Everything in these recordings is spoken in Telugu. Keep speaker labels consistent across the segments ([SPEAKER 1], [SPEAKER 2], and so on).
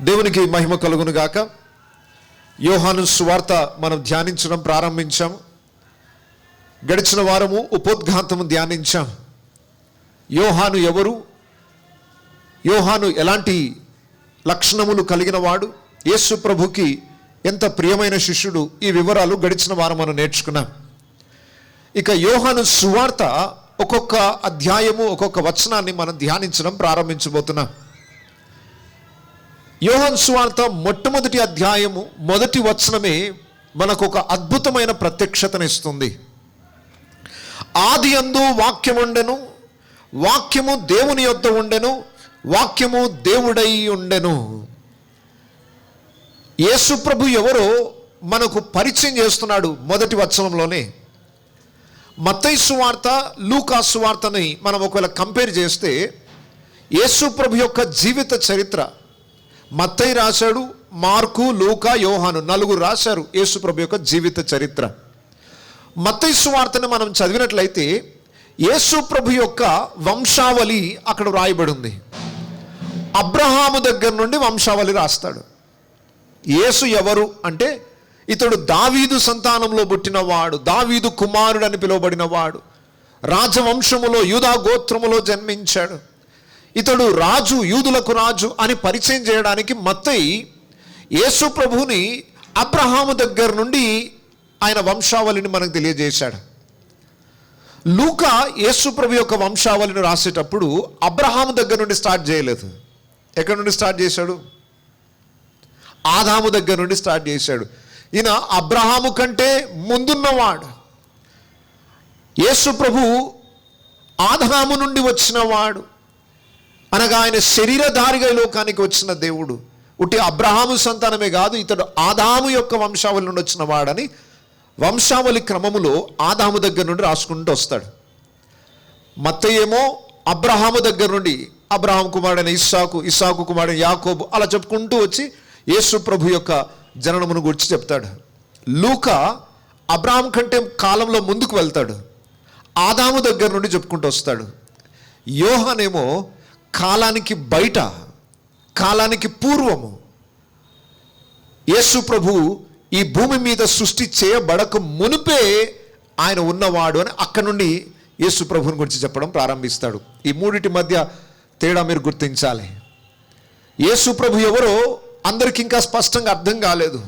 [SPEAKER 1] దేవునికి మహిమ కలుగును గాక. యోహాను సువార్త మనం ధ్యానించడం ప్రారంభించాం. గడిచిన వారము ఉపోద్ఘాతము ధ్యానించాం. యోహాను ఎవరు, యోహాను ఎలాంటి లక్షణములు కలిగిన వాడు, యేసు ప్రభుకి ఎంత ప్రియమైన శిష్యుడు, ఈ వివరాలు గడిచిన వారం మనం నేర్చుకున్నాం. ఇక యోహాను సువార్త ఒక్కొక్క అధ్యాయము ఒక్కొక్క వచనాన్ని మనం ధ్యానించడం ప్రారంభించబోతున్నాం. యోహాను సువార్త మొట్టమొదటి అధ్యాయము మొదటి వచనమే మనకు ఒక అద్భుతమైన ప్రత్యక్షతనిస్తుంది. ఆది యందు వాక్యముండెను, వాక్యము దేవుని యొద్ద ఉండెను, వాక్యము దేవుడై ఉండెను. యేసు ప్రభు ఎవరో మనకు పరిచయం చేస్తున్నాడు మొదటి వచనంలోనే. మత్తయి సువార్త, లూకా సువార్తని మనం ఒకవేళ కంపేర్ చేస్తే యేసు ప్రభు యొక్క జీవిత చరిత్ర మత్తయి రాశాడు, మార్కు, లూకా, యోహాను నలుగురు రాశారు యేసు ప్రభు యొక్క జీవిత చరిత్ర. మత్తయి సువార్తని మనం చదివినట్లయితే యేసు ప్రభు యొక్క వంశావళి అక్కడ రాయబడి ఉంది. అబ్రహాము దగ్గర నుండి వంశావళి రాస్తాడు. యేసు ఎవరు అంటే ఇతడు దావీదు సంతానంలో పుట్టినవాడు, దావీదు కుమారుడు అని పిలువబడినవాడు, రాజవంశములో యూదా గోత్రములో జన్మించాడు, ఇతడు రాజు, యూదులకు రాజు అని పరిచయం చేయడానికి మత్తయి యేసు ప్రభువుని అబ్రహాము దగ్గర నుండి ఆయన వంశావళిని మనకు తెలియజేశాడు. లూకా యేసు ప్రభు యొక్క వంశావళిని రాసేటప్పుడు అబ్రహాము దగ్గర నుండి స్టార్ట్ చేయలేదు. ఎక్కడి నుండి స్టార్ట్ చేశాడు? ఆదాము దగ్గర నుండి స్టార్ట్ చేశాడు. ఈయన అబ్రహాము కంటే ముందున్నవాడు. యేసు ప్రభు ఆదాము నుండి వచ్చినవాడు అనగా ఆయన శరీరధారిగా లోకానికి వచ్చిన దేవుడు. ఉట్టి అబ్రహాము సంతానమే కాదు, ఇతడు ఆదాము యొక్క వంశావళి నుండి వచ్చిన వాడని వంశావళి క్రమములో ఆదాము దగ్గర నుండి రాసుకుంటూ వస్తాడు. మత్తయి ఏమో అబ్రహాము దగ్గర నుండి అబ్రహాం కుమారుడైన ఇస్సాకు, ఇస్సాకు కుమారుడైన యాకోబు అలా చెప్పుకుంటూ వచ్చి యేసు ప్రభు యొక్క జననమును గురించి చెప్తాడు. లూకా అబ్రహాం కంటే కాలంలో ముందుకు వెళ్తాడు, ఆదాము దగ్గర నుండి చెప్పుకుంటూ వస్తాడు. యోహానేమో కాలానికి బయట, కాలానికి పూర్వము యేసు ప్రభు ఈ భూమి మీద సృష్టి చేయబడక మునిపే ఆయన ఉన్నవాడు అని అక్కడి నుండి యేసు ప్రభుని గురించి చెప్పడం ప్రారంభిస్తాడు. ఈ మూడిటి మధ్య తేడా మీరు గుర్తించాలి. యేసు ప్రభు ఎవరో అందరికి ఇంకా స్పష్టంగా అర్థం కాలేదు.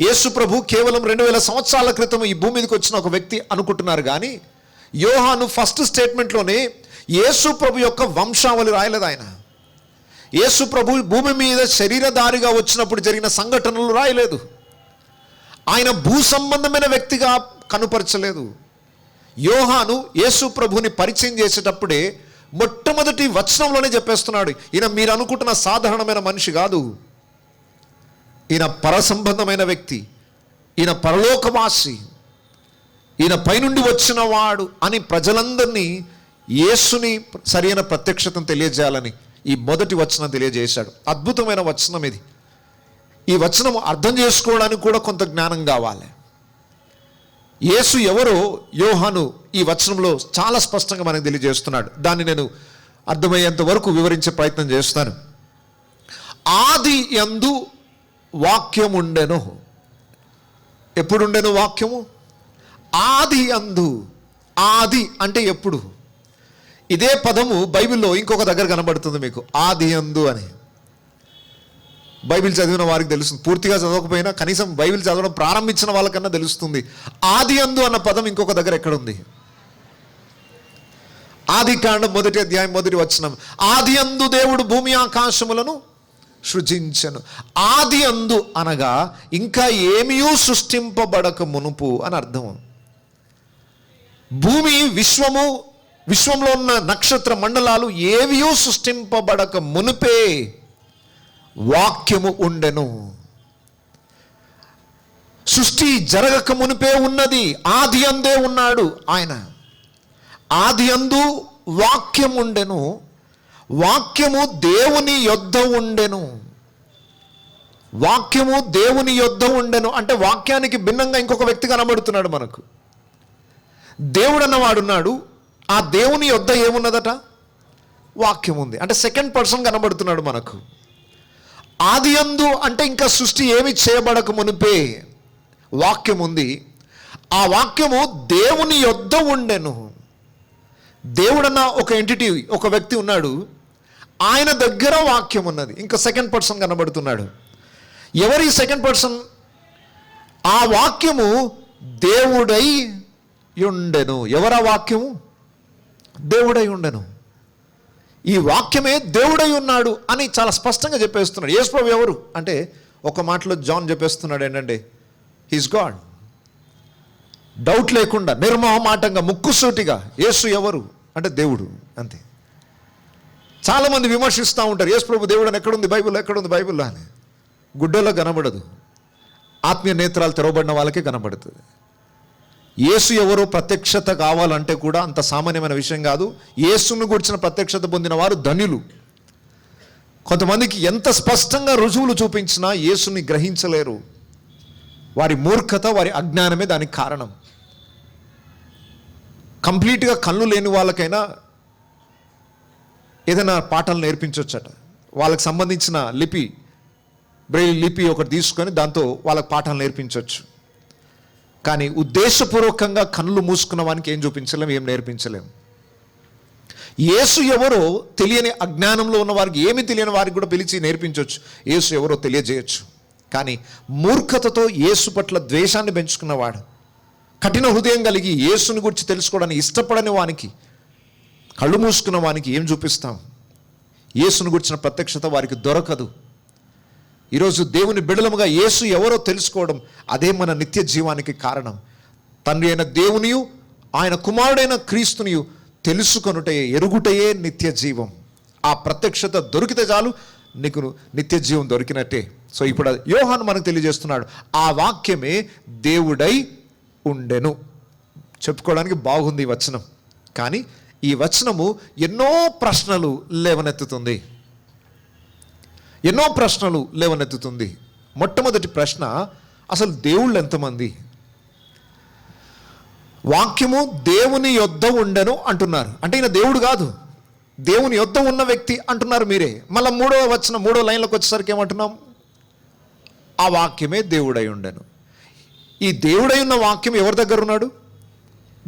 [SPEAKER 1] యేసు ప్రభు కేవలం 2000 సంవత్సరాల క్రితం ఈ భూమి మీదకి వచ్చిన ఒక వ్యక్తి అనుకుంటున్నారు. కానీ యోహాను ఫస్ట్ స్టేట్మెంట్లోనే యేసు ప్రభు యొక్క వంశావళి రాయలేదు. ఆయన యేసు ప్రభు భూమి మీద శరీరధారిగా వచ్చినప్పుడు జరిగిన సంఘటనలు రాయలేదు. ఆయన భూ సంబంధమైన వ్యక్తిగా కనుపరచలేదు. యోహాను యేసు ప్రభుని పరిచయం చేసేటప్పుడే మొట్టమొదటి వచనంలోనే చెప్పేస్తున్నాడు, ఈయన మీరు అనుకుంటున్న సాధారణమైన మనిషి కాదు, ఈయన పరసంబంధమైన వ్యక్తి, ఈయన పరలోకవాసి, ఈయన పైనుండి వచ్చిన వాడు అని ప్రజలందరినీ యేసుని సరైన ప్రత్యక్షతను తెలియజేయాలని ఈ మొదటి వచనం తెలియజేశాడు. అద్భుతమైన వచనం ఇది. ఈ వచనం అర్థం చేసుకోవడానికి కూడా కొంత జ్ఞానం కావాలి. యేసు ఎవరో యోహాను ఈ వచనంలో చాలా స్పష్టంగా మనకు తెలియజేస్తున్నాడు. దాన్ని నేను అర్థమయ్యేంత వరకు వివరించే ప్రయత్నం చేస్తాను. ఆది యందు వాక్యముండెను. ఎప్పుడుండెను వాక్యము? ఆది యందు. ఆది అంటే ఎప్పుడు? ఇదే పదము బైబిల్లో ఇంకొక దగ్గర కనబడుతుంది మీకు, ఆది యందు అని. బైబిల్ చదివిన వారికి తెలుస్తుంది, పూర్తిగా చదవకపోయినా కనీసం బైబిల్ చదవడం ప్రారంభించిన వాళ్ళకన్నా తెలుస్తుంది. ఆది యందు అన్న పదం ఇంకొక దగ్గర ఎక్కడుంది? ఆది కాండం 1వ అధ్యాయం 1వ వచనం, ఆది యందు దేవుడు భూమి ఆకాశములను సృజించెను. ఆది యందు అనగా ఇంకా ఏమీ సృష్టింపబడక మునుపు అని అర్థం. భూమి, విశ్వంలో ఉన్న నక్షత్ర మండలాలు ఏవీ సృష్టింపబడక మునుపే వాక్యము ఉండెను. సృష్టి జరగక మునిపే ఉన్నది. ఆది అందే ఉన్నాడు ఆయన. ఆది అందు వాక్యం ఉండెను, వాక్యము దేవుని యొద్ద ఉండెను. వాక్యము దేవుని యొద్ద ఉండెను అంటే వాక్యానికి భిన్నంగా ఇంకొక వ్యక్తి కనబడుతున్నాడు మనకు. దేవుడు అన్నవాడున్నాడు, ఆ దేవుని యొద్ద ఏమున్నదట? వాక్యం ఉంది. అంటే సెకండ్ పర్సన్ కనబడుతున్నాడు మనకు. ఆదియందు అంటే ఇంకా సృష్టి ఏమి చేయబడక మునిపే వాక్యం ఉంది. ఆ వాక్యము దేవుని యొద్ద ఉండెను. దేవుడన్న ఒక ఎంటిటీ, ఒక వ్యక్తి ఉన్నాడు, ఆయన దగ్గర వాక్యం ఉన్నది. ఇంకా సెకండ్ పర్సన్ కనబడుతున్నాడు. ఎవరి సెకండ్ పర్సన్? ఆ వాక్యము దేవుడై ఉండెను. ఎవరా వాక్యము? దేవుడై ఉండెను. ఈ వాక్యమే దేవుడై ఉన్నాడు అని చాలా స్పష్టంగా చెప్పేస్తున్నాడు. యేసుప్రభు ఎవరు అంటే ఒక మాటలో జాన్ చెప్పేస్తున్నాడు ఏంటంటే హీస్ గాడ్. డౌట్ లేకుండా నిర్మోహమాటంగా ముక్కుసూటిగా యేసు ఎవరు అంటే దేవుడు, అంతే. చాలామంది విమర్శిస్తూ ఉంటారు, యేసుప్రభు దేవుడు అని ఎక్కడుంది బైబిల్లో, ఎక్కడుంది బైబిల్లో అని. గుడ్డలో కనబడదు, ఆత్మీయ నేత్రాలు తెరవబడిన వాళ్ళకే కనబడుతుంది. యేసు ఎవరో ప్రత్యక్షత కావాలంటే కూడా అంత సామాన్యమైన విషయం కాదు. యేసును గురించిన ప్రత్యక్షత పొందిన వారు ధన్యులు. కొంతమందికి ఎంత స్పష్టంగా రుజువులు చూపించినా యేసుని గ్రహించలేరు. వారి మూర్ఖత, వారి అజ్ఞానమే దానికి కారణం. కంప్లీట్గా కళ్ళు లేని వాళ్ళకైనా ఏదైనా పాఠాలు నేర్పించవచ్చట. వాళ్ళకి సంబంధించిన లిపి, బ్రెయిల్ లిపి ఒకటి తీసుకొని దాంతో వాళ్ళకి పాఠాలు నేర్పించవచ్చు. కానీ ఉద్దేశపూర్వకంగా కళ్ళు మూసుకున్న వానికి ఏం చూపించలేం, ఏం నేర్పించలేం. యేసు ఎవరో తెలియని అజ్ఞానంలో ఉన్న వారికి, ఏమి తెలియని వారికి కూడా పిలిచి నేర్పించవచ్చు, యేసు ఎవరో తెలియజేయచ్చు. కానీ మూర్ఖతతో యేసు పట్ల ద్వేషాన్ని పెంచుకున్నవాడు, కఠిన హృదయం కలిగి యేసుని గురించి తెలుసుకోవడానికి ఇష్టపడని వానికి, కళ్ళు మూసుకున్న వానికి ఏం చూపిస్తాం? యేసుని గురించిన ప్రత్యక్షత వారికి దొరకదు. ఈరోజు దేవుని బిడలముగా యేసు ఎవరో తెలుసుకోవడం, అదే మన నిత్య జీవానికి కారణం. తండ్రి అయిన దేవునియు ఆయన కుమారుడైన క్రీస్తునియు తెలుసుకొనుటయే, ఎరుగుటయే నిత్య జీవం. ఆ ప్రత్యక్షత దొరికితే చాలు, నీకు నిత్య జీవం దొరికినట్టే. సో ఇప్పుడు యోహాను మనకు తెలియజేస్తున్నాడు, ఆ వాక్యమే దేవుడై ఉండెను. చెప్పుకోవడానికి బాగుంది ఈ వచనం, కానీ ఈ వచనము ఎన్నో ప్రశ్నలు లేవనెత్తుతుంది. ఎన్నో ప్రశ్నలు లేవనెత్తుతుంది. మొట్టమొదటి ప్రశ్న, అసలు దేవుళ్ళు ఎంతమంది? వాక్యము దేవుని యొద్ద ఉండెను అంటున్నారు, అంటే ఈయన దేవుడు కాదు, దేవుని యొద్ద ఉన్న వ్యక్తి అంటున్నారు మీరే. మళ్ళీ మూడో లైన్లోకి వచ్చేసరికి ఏమంటున్నాం? ఆ వాక్యమే దేవుడై ఉండెను. ఈ దేవుడై ఉన్న వాక్యం ఎవరి దగ్గర ఉన్నాడు?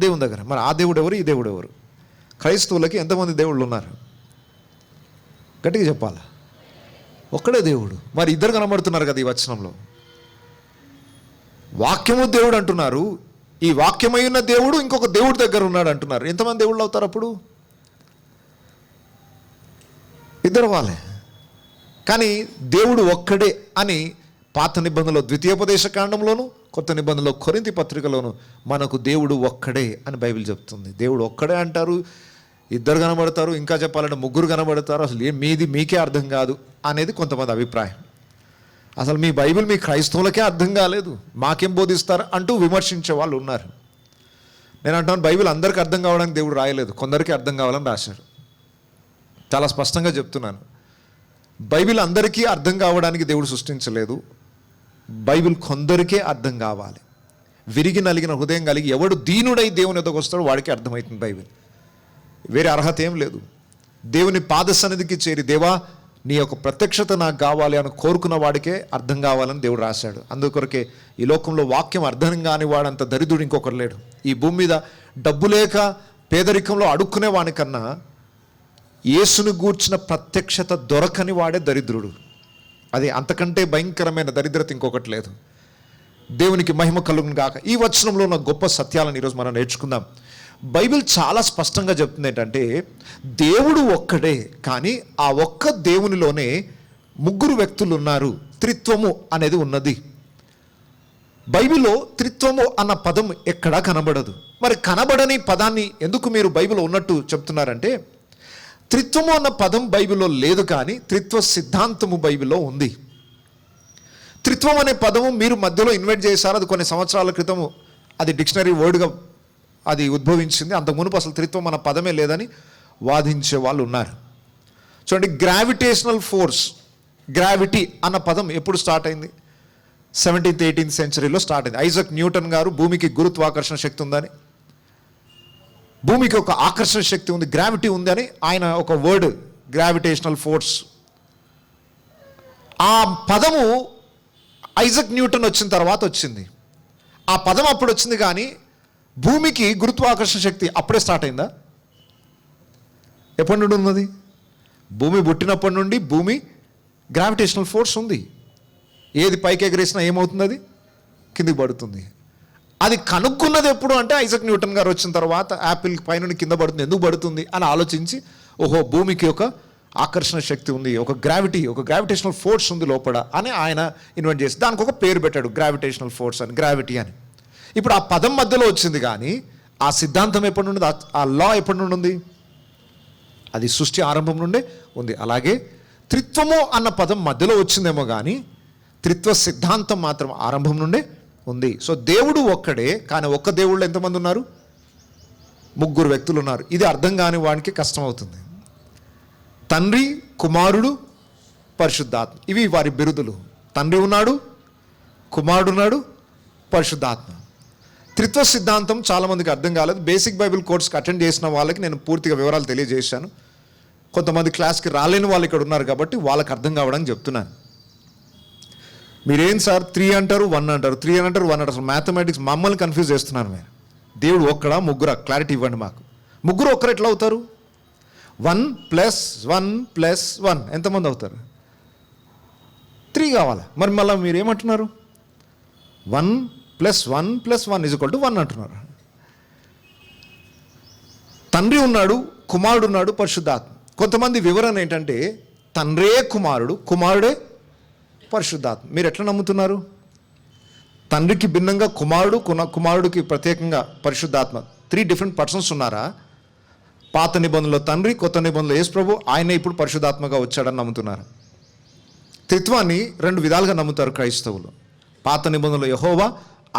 [SPEAKER 1] దేవుని దగ్గర. మరి ఆ దేవుడు ఎవరు, ఈ దేవుడు ఎవరు? క్రైస్తవులకి ఎంతమంది దేవుళ్ళు ఉన్నారు? గట్టిగా చెప్పాలా? ఒక్కడే దేవుడు. మరి ఇద్దరు కనబడుతున్నారు కదా ఈ వచనంలో. వాక్యము దేవుడు అంటున్నారు, ఈ వాక్యమై ఉన్న దేవుడు ఇంకొక దేవుడి దగ్గర ఉన్నాడు అంటున్నారు. ఎంతమంది దేవుళ్ళు అవుతారు అప్పుడు? ఇద్దరు వాళ్ళే. కానీ దేవుడు ఒక్కడే అని పాత నిబంధనలో ద్వితీయోపదేశ కాండంలోను, కొత్త నిబంధనలో కొరింథీ పత్రికలోను మనకు దేవుడు ఒక్కడే అని బైబిల్ చెప్తుంది. దేవుడు ఒక్కడే అంటారు, ఇద్దరు కనబడతారు, ఇంకా చెప్పాలంటే ముగ్గురు కనబడతారు. అసలు మీకే అర్థం కాదు అనేది కొంతమంది అభిప్రాయం. అసలు మీ బైబిల్ మీ క్రైస్తవులకే అర్థం కాలేదు, మాకేం బోధిస్తారు అంటూ విమర్శించే వాళ్ళు ఉన్నారు. నేను అంటాను, బైబిల్ అందరికీ అర్థం కావడానికి దేవుడు రాయలేదు, కొందరికి అర్థం కావాలని రాశాడు. చాలా స్పష్టంగా చెప్తున్నాను, బైబిల్ అందరికీ అర్థం కావడానికి దేవుడు సృష్టించలేదు. బైబిల్ కొందరికే అర్థం కావాలి. విరిగి నలిగిన హృదయం కలిగి ఎవడు దీనుడై దేవుని ఎదుగు వస్తాడో వాడికి అర్థమవుతుంది బైబిల్. వేరే అర్హత ఏం లేదు. దేవుని పాద సన్నిధికి చేరి, దేవా నీ యొక్క ప్రత్యక్షత నాకు కావాలి అని కోరుకున్న వాడికే అర్థం కావాలని దేవుడు రాశాడు. అందుకొరకే ఈ లోకంలో వాక్యం అర్థం కాని వాడంత దరిద్రుడు ఇంకొకరు లేడు. ఈ భూమి మీద డబ్బు లేక పేదరికంలో అడుక్కునే వానికన్నా యేసును గూర్చిన ప్రత్యక్షత దొరకని వాడే దరిద్రుడు. అది అంతకంటే భయంకరమైన దరిద్రత ఇంకొకటి లేదు. దేవునికి మహిమ కలుగును గాక. ఈ వచనంలో ఉన్న గొప్ప సత్యాలను ఈరోజు మనం నేర్చుకుందాం. బైబిల్ చాలా స్పష్టంగా చెప్తుంది ఏంటంటే, దేవుడు ఒక్కడే, కానీ ఆ ఒక్క దేవునిలోనే ముగ్గురు వ్యక్తులు ఉన్నారు. త్రిత్వము అనేది ఉన్నది. బైబిల్లో త్రిత్వము అన్న పదం ఎక్కడా కనబడదు. మరి కనబడని పదాన్ని ఎందుకు మీరు బైబిల్లో ఉన్నట్టు చెప్తున్నారంటే, త్రిత్వము అన్న పదం బైబిల్లో లేదు, కానీ త్రిత్వ సిద్ధాంతము బైబిల్లో ఉంది. త్రిత్వం అనే పదము మీరు మధ్యలో ఇన్వైట్ చేశారు. అది కొన్ని సంవత్సరాల క్రితము అది డిక్షనరీ వర్డ్గా అది ఉద్భవించింది. అంతకు మునుపు అసలు త్రిత్వం అన్న పదమే లేదని వాదించే వాళ్ళు ఉన్నారు. చూడండి, గ్రావిటేషనల్ ఫోర్స్, గ్రావిటీ అన్న పదం ఎప్పుడు స్టార్ట్ అయింది? 17th 18th సెంచరీలో స్టార్ట్ అయింది. ఐజక్ న్యూటన్ గారు భూమికి గురుత్వాకర్షణ శక్తి ఉందని, భూమికి ఒక ఆకర్షణ శక్తి ఉంది, గ్రావిటీ ఉంది అని ఆయన ఒక వర్డ్, గ్రావిటేషనల్ ఫోర్స్, ఆ పదము ఐజక్ న్యూటన్ వచ్చిన తర్వాత వచ్చింది. ఆ పదం అప్పుడు వచ్చింది, కానీ భూమికి గురుత్వాకర్షణ శక్తి అప్పుడే స్టార్ట్ అయిందా? ఎప్పటి నుండి ఉన్నది? భూమి పుట్టినప్పటి నుండి భూమి గ్రావిటేషనల్ ఫోర్స్ ఉంది. ఏది పైకి ఎగరేసినా ఏమవుతుంది? అది కిందికి పడుతుంది. అది కనుక్కున్నది ఎప్పుడు అంటే ఐజక్ న్యూటన్ గారు వచ్చిన తర్వాత. యాపిల్ పైనుండి కింద పడుతుంది, ఎందుకు పడుతుంది అని ఆలోచించి, ఓహో భూమికి ఒక ఆకర్షణ శక్తి ఉంది, ఒక గ్రావిటేషనల్ ఫోర్స్ ఉంది లోపల అని ఆయన ఇన్వెంట్ చేసి దానికి ఒక పేరు పెట్టాడు, గ్రావిటేషనల్ ఫోర్స్ అని, గ్రావిటీ అని. ఇప్పుడు ఆ పదం మధ్యలో వచ్చింది, కానీ ఆ సిద్ధాంతం ఎప్పటి నుండి, ఆ లా ఎప్పటి నుండి ఉంది? అది సృష్టి ఆరంభం నుండే ఉంది. అలాగే త్రిత్వము అన్న పదం మధ్యలో వచ్చిందేమో, కానీ త్రిత్వ సిద్ధాంతం మాత్రం ఆరంభం నుండే ఉంది. సో దేవుడు ఒక్కడే, కానీ ఒక్క దేవుళ్ళు ఎంతమంది ఉన్నారు? 3 వ్యక్తులు ఉన్నారు. ఇది అర్థం కాని వానికి కష్టమవుతుంది. తండ్రి, కుమారుడు, పరిశుద్ధాత్మ, ఇవి వారి బిరుదులు. తండ్రి ఉన్నాడు, కుమారుడు ఉన్నాడు, పరిశుద్ధాత్మ. త్రిత్వ సిద్ధాంతం చాలామందికి అర్థం కాలేదు. బేసిక్ బైబిల్ కోర్స్కి అటెండ్ చేసిన వాళ్ళకి నేను పూర్తిగా వివరాలు తెలియజేశాను. కొంతమంది క్లాస్కి రాలేని వాళ్ళు ఇక్కడ ఉన్నారు కాబట్టి వాళ్ళకి అర్థం కావడానికి చెప్తున్నాను. మీరేం సార్ 3 అంటారు 1 అంటారు, 3 అంటారు 1 అంటారు, మ్యాథమెటిక్స్ మమ్మల్ని కన్ఫ్యూజ్ చేస్తున్నారు మీరు. దేవుడు ఒక్కడా, ముగ్గురా? క్లారిటీ ఇవ్వండి మాకు. ముగ్గురు ఒక్కరు ఎట్లా అవుతారు? 1 + 1 + 1 ఎంతమంది అవుతారు? 3 కావాలి. మరి మళ్ళీ మీరు ఏమంటున్నారు? 1 + 1 + 1 = 1 అంటున్నారు. తండ్రి ఉన్నాడు, కుమారుడు ఉన్నాడు, పరిశుద్ధాత్మ. కొంతమంది వివరణ ఏంటంటే తండ్రే కుమారుడు, కుమారుడే పరిశుద్ధాత్మ. మీరు ఎట్లా నమ్ముతున్నారు? తండ్రికి భిన్నంగా కుమారుడు, కుమారుడికి ప్రత్యేకంగా పరిశుద్ధాత్మ, 3 డిఫరెంట్ పర్సన్స్ ఉన్నారా? పాత నిబంధనలో తండ్రి, కొత్త నిబంధనలో యేసు ప్రభు, ఆయనే ఇప్పుడు పరిశుద్ధాత్మగా వచ్చాడని నమ్ముతున్నారు. త్రిత్వాన్ని 2 విధాలుగా నమ్ముతారు క్రైస్తవులు. పాత నిబంధనలో యెహోవా,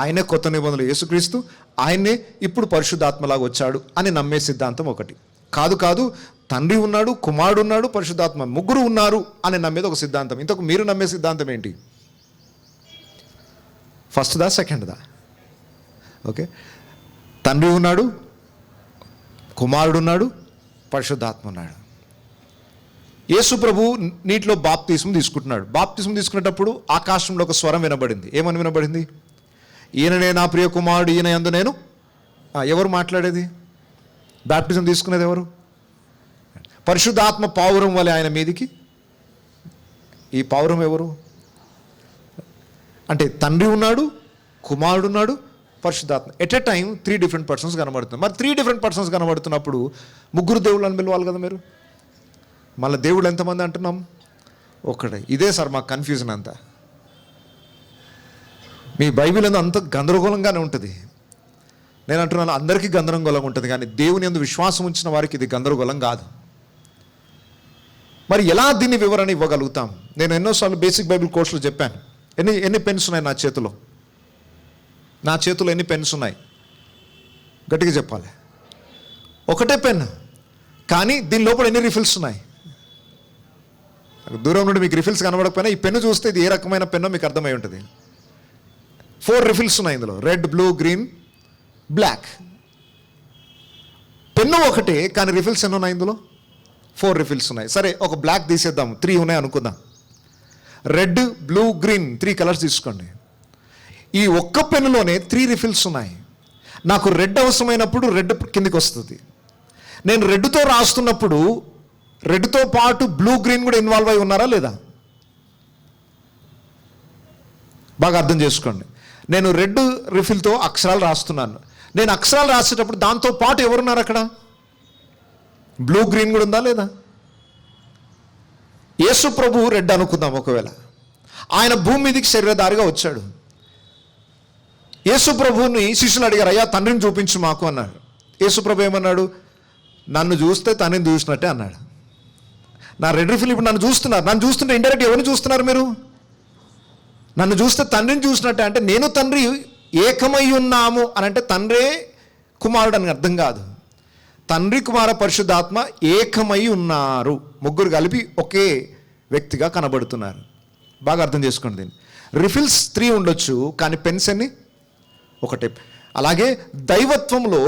[SPEAKER 1] ఆయనే కొత్త నిబంధనలో యేసుక్రీస్తు, ఆయనే ఇప్పుడు పరిశుద్ధాత్మలాగా వచ్చాడు అని నమ్మే సిద్ధాంతం ఒకటి. కాదు, తండ్రి ఉన్నాడు, కుమారుడు ఉన్నాడు, పరిశుద్ధాత్మ, 3 ఉన్నారు అని నమ్మేది ఒక సిద్ధాంతం. ఇంతకు మీరు నమ్మే సిద్ధాంతం ఏంటి? ఫస్ట్దా, సెకండ్దా? ఓకే, తండ్రి ఉన్నాడు, కుమారుడు ఉన్నాడు, పరిశుద్ధాత్మ ఉన్నాడు. యేసు ప్రభు నీటిలో బాప్తిస్మం తీసుకుంటున్నాడు. బాప్తిస్మం తీసుకునేటప్పుడు ఆకాశంలో ఒక స్వరం వినబడింది. ఏమని వినబడింది? ఈయననే నా ప్రియ కుమారుడు, ఈయన యందు నేను. ఎవరు మాట్లాడేది? బాప్టిజం తీసుకునేది ఎవరు? పరిశుద్ధాత్మ పావురం వలె ఆయన మీదికి. ఈ పావురం ఎవరు అంటే తండ్రి ఉన్నాడు, కుమారుడు ఉన్నాడు, పరిశుద్ధాత్మ. At a time 3 different persons కనబడుతున్నారు. మరి 3 డిఫరెంట్ పర్సన్స్ కనబడుతున్నప్పుడు 3 దేవుళ్ళు అని పిలవాలి కదా మీరు. మళ్ళీ దేవుళ్ళు ఎంతమంది అంటున్నాం? ఒక్కడే. ఇదే సార్ మాకు కన్ఫ్యూజన్ అంతా. మీ బైబిల్ అంత గందరగోళంగానే ఉంటుంది. నేను అంటున్నాను, అందరికీ గందరగోళంగా ఉంటుంది, కానీ దేవుని యందు విశ్వాసం ఉంచిన వారికి ఇది గందరగోళం కాదు. మరి ఎలా దీన్ని వివరణ ఇవ్వగలుగుతాం? నేను ఎన్నోసార్లు బేసిక్ బైబిల్ కోర్సులో చెప్పాను. ఎన్ని పెన్స్ ఉన్నాయి నా చేతిలో? నా చేతిలో ఎన్ని పెన్స్ ఉన్నాయి? గట్టిగా చెప్పాలి. ఒకటే పెన్, కానీ దీని లోపల ఎన్ని రిఫిల్స్ ఉన్నాయి? దూరం నుండి మీకు రిఫిల్స్ కనబడకపోయినా ఈ పెన్ను చూస్తే ఇది ఏ రకమైన పెన్నో మీకు అర్థమై ఉంటుంది. 4 రిఫిల్స్ ఉన్నాయి ఇందులో, red, blue, green, black. Pen ఒకటే, కానీ రిఫిల్స్ ఎన్ని ఉన్నాయి ఇందులో? 4 రిఫిల్స్ ఉన్నాయి. సరే, ఒక బ్లాక్ తీసేద్దాం, 3 ఉన్నాయి అనుకుందాం. రెడ్, బ్లూ, గ్రీన్ 3 కలర్స్ తీసుకోండి. ఈ ఒక్క పెన్నులోనే 3 రిఫిల్స్ ఉన్నాయి. నాకు రెడ్ అవసరమైనప్పుడు రెడ్ కిందికి వస్తుంది. నేను రెడ్తో రాస్తున్నప్పుడు రెడ్తో పాటు బ్లూ, గ్రీన్ కూడా ఇన్వాల్వ్ అయి ఉన్నారా లేదా? బాగా అర్థం చేసుకోండి. నేను రెడ్ రిఫిల్తో అక్షరాలు రాస్తున్నాను. నేను అక్షరాలు రాసేటప్పుడు దాంతో పాటు ఎవరున్నారు అక్కడ? బ్లూ, గ్రీన్ కూడా ఉందా లేదా? యేసు ప్రభు రెడ్ అనుకుందాం. ఒకవేళ ఆయన భూమి మీదకి శరీరధారిగా వచ్చాడు. యేసు ప్రభుని శిష్యులు అడిగారు, అయ్యా తండ్రిని చూపించు మాకు అన్నాడు. యేసు ప్రభు ఏమన్నాడు? నన్ను చూస్తే తండ్రిని చూసినట్టే అన్నాడు. నా రెడ్ రిఫిల్ ఇప్పుడు నన్ను చూస్తున్నారు. నన్ను చూస్తుంటే ఇండైరెక్ట్ ఎవరిని చూస్తున్నారు మీరు? నన్ను చూస్తే తండ్రిని చూసినట్టే. అంటే నేను తండ్రి ఏకమై ఉన్నాము అని అంటే తండ్రే కుమారుడు అని అర్థం కాదు. తండ్రి, కుమార, పరిశుద్ధాత్మ ఏకమై ఉన్నారు. 3 కలిపి ఒకే వ్యక్తిగా కనబడుతున్నారు. బాగా అర్థం చేసుకోండి దీన్ని. రిఫిల్స్ 3 ఉండొచ్చు, కానీ పెన్స్ ఎన్ని? ఒకటే. అలాగే దైవత్వంలో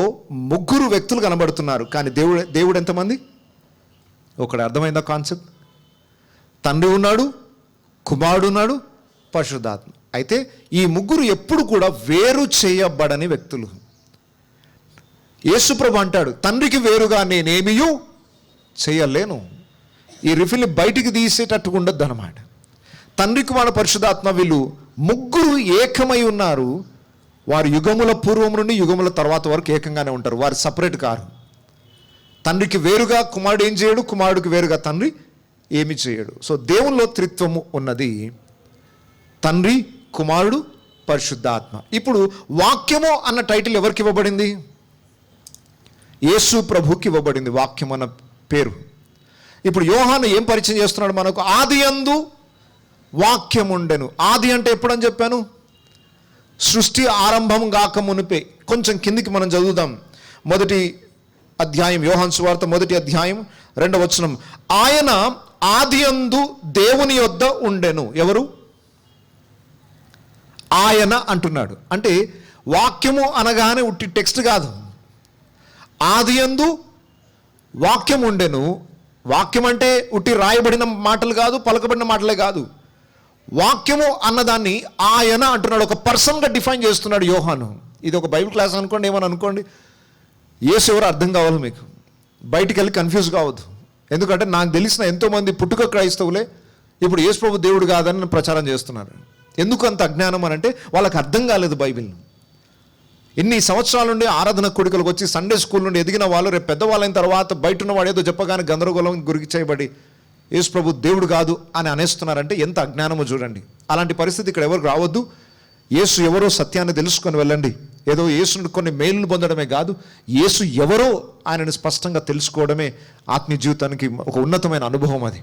[SPEAKER 1] 3 వ్యక్తులు కనబడుతున్నారు, కానీ దేవుడు ఎంతమంది? ఒకటి. అర్థమైందా కాన్సెప్ట్? తండ్రి ఉన్నాడు, కుమారుడు ఉన్నాడు, పరిశుద్ధాత్మ. అయితే ఈ ముగ్గురు ఎప్పుడు కూడా వేరు చేయబడని వ్యక్తులు. యేసుప్రభు అంటాడు, తండ్రికి వేరుగా నేనేమియూ చేయలేను. ఈ రిఫిల్ని బయటికి తీసేటట్టుగా ఉండద్దు అన్నమాట. తండ్రి కుమార పరిశుద్ధాత్మ వీళ్ళు ముగ్గురు ఏకమై ఉన్నారు. వారు యుగముల పూర్వం నుండి యుగముల తర్వాత వరకు ఏకంగానే ఉంటారు. వారు సపరేట్ కారు. తండ్రికి వేరుగా కుమారుడు ఏం చేయడు, కుమారుడికి వేరుగా తండ్రి ఏమి చేయడు. సో దేవునిలో త్రిత్వము ఉన్నది, తండ్రి, కుమారుడు, పరిశుద్ధాత్మ. ఇప్పుడు వాక్యము అన్న టైటిల్ ఎవరికి ఇవ్వబడింది? యేసు ప్రభుకి ఇవ్వబడింది వాక్యం అన్న పేరు. ఇప్పుడు యోహాను ఏం పరిచయం చేస్తున్నాడు మనకు? ఆది యందు వాక్యం ఉండెను. ఆది అంటే ఎప్పుడని చెప్పాను? సృష్టి ఆరంభం కాక మునిపే. కొంచెం కిందికి మనం చదువుదాం. మొదటి అధ్యాయం, యోహాను సువార్త 1వ అధ్యాయం 2వ వచనం. ఆయన ఆది యందు దేవుని యొద్ద ఉండెను. ఎవరు? ఆయన అంటున్నాడు. అంటే వాక్యము అనగానే ఉట్టి టెక్స్ట్ కాదు. ఆది యందు వాక్యం ఉండెను. వాక్యం అంటే ఉట్టి రాయబడిన మాటలు కాదు, పలకబడిన మాటలే కాదు. వాక్యము అన్నదాన్ని ఆయన అంటున్నాడు, ఒక పర్సన్గా డిఫైన్ చేస్తున్నాడు యోహాను. ఇది ఒక బైబిల్ క్లాస్ అనుకోండి, ఏమని అనుకోండి. యేసు ఎవరో అర్థం కావాలి మీకు. బయటికి వెళ్ళి కన్ఫ్యూజ్ కావద్దు. ఎందుకంటే నాకు తెలిసిన ఎంతోమంది పుట్టుక క్రైస్తవులే ఇప్పుడు యేసు ప్రభు దేవుడు కాదని ప్రచారం చేస్తున్నారు. ఎందుకు అంత అజ్ఞానం అని అంటే వాళ్ళకి అర్థం కాలేదు బైబిల్. ఇన్ని సంవత్సరాల నుండి ఆరాధన కోడికలకు వచ్చి సండే స్కూల్ నుండి ఎదిగిన వాళ్ళు రేపు పెద్దవాళ్ళైన తర్వాత బయట ఉన్నవాడు ఏదో చెప్పగానే గందరగోళం గురికి చేయబడి యేసు ప్రభు దేవుడు కాదు అని అనేస్తున్నారంటే ఎంత అజ్ఞానమో చూడండి. అలాంటి పరిస్థితి ఇక్కడ ఎవరికి రావద్దు. యేసు ఎవరో సత్యాన్ని తెలుసుకొని వెళ్ళండి. ఏదో యేసుని కొన్ని మేలును పొందడమే కాదు, యేసు ఎవరో ఆయనను స్పష్టంగా తెలుసుకోవడమే ఆత్మీయ జీవితానికి ఒక ఉన్నతమైన అనుభవం. అది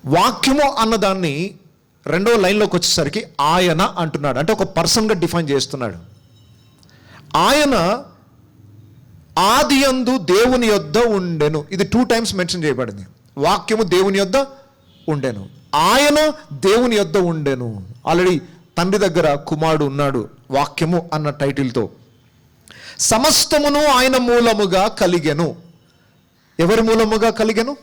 [SPEAKER 1] వాక్యము అన్నదాన్ని 2వ లైన్లోకి వచ్చేసరికి ఆయన అంటున్నాడు. అంటే ఒక పర్సన్గా డిఫైన్ చేస్తున్నాడు. ఆయన ఆది యందు దేవుని యొద్ద ఉండెను. ఇది 2 times మెన్షన్ చేయబడింది. వాక్యము దేవుని యొద్ద ఉండెను, ఆయన దేవుని యొద్ద ఉండెను. ఆల్రెడీ తండ్రి దగ్గర కుమారుడు ఉన్నాడు వాక్యము అన్న టైటిల్తో. సమస్తమును ఆయన మూలముగా కలిగెను. ఎవరి మూలముగా కలిగెను?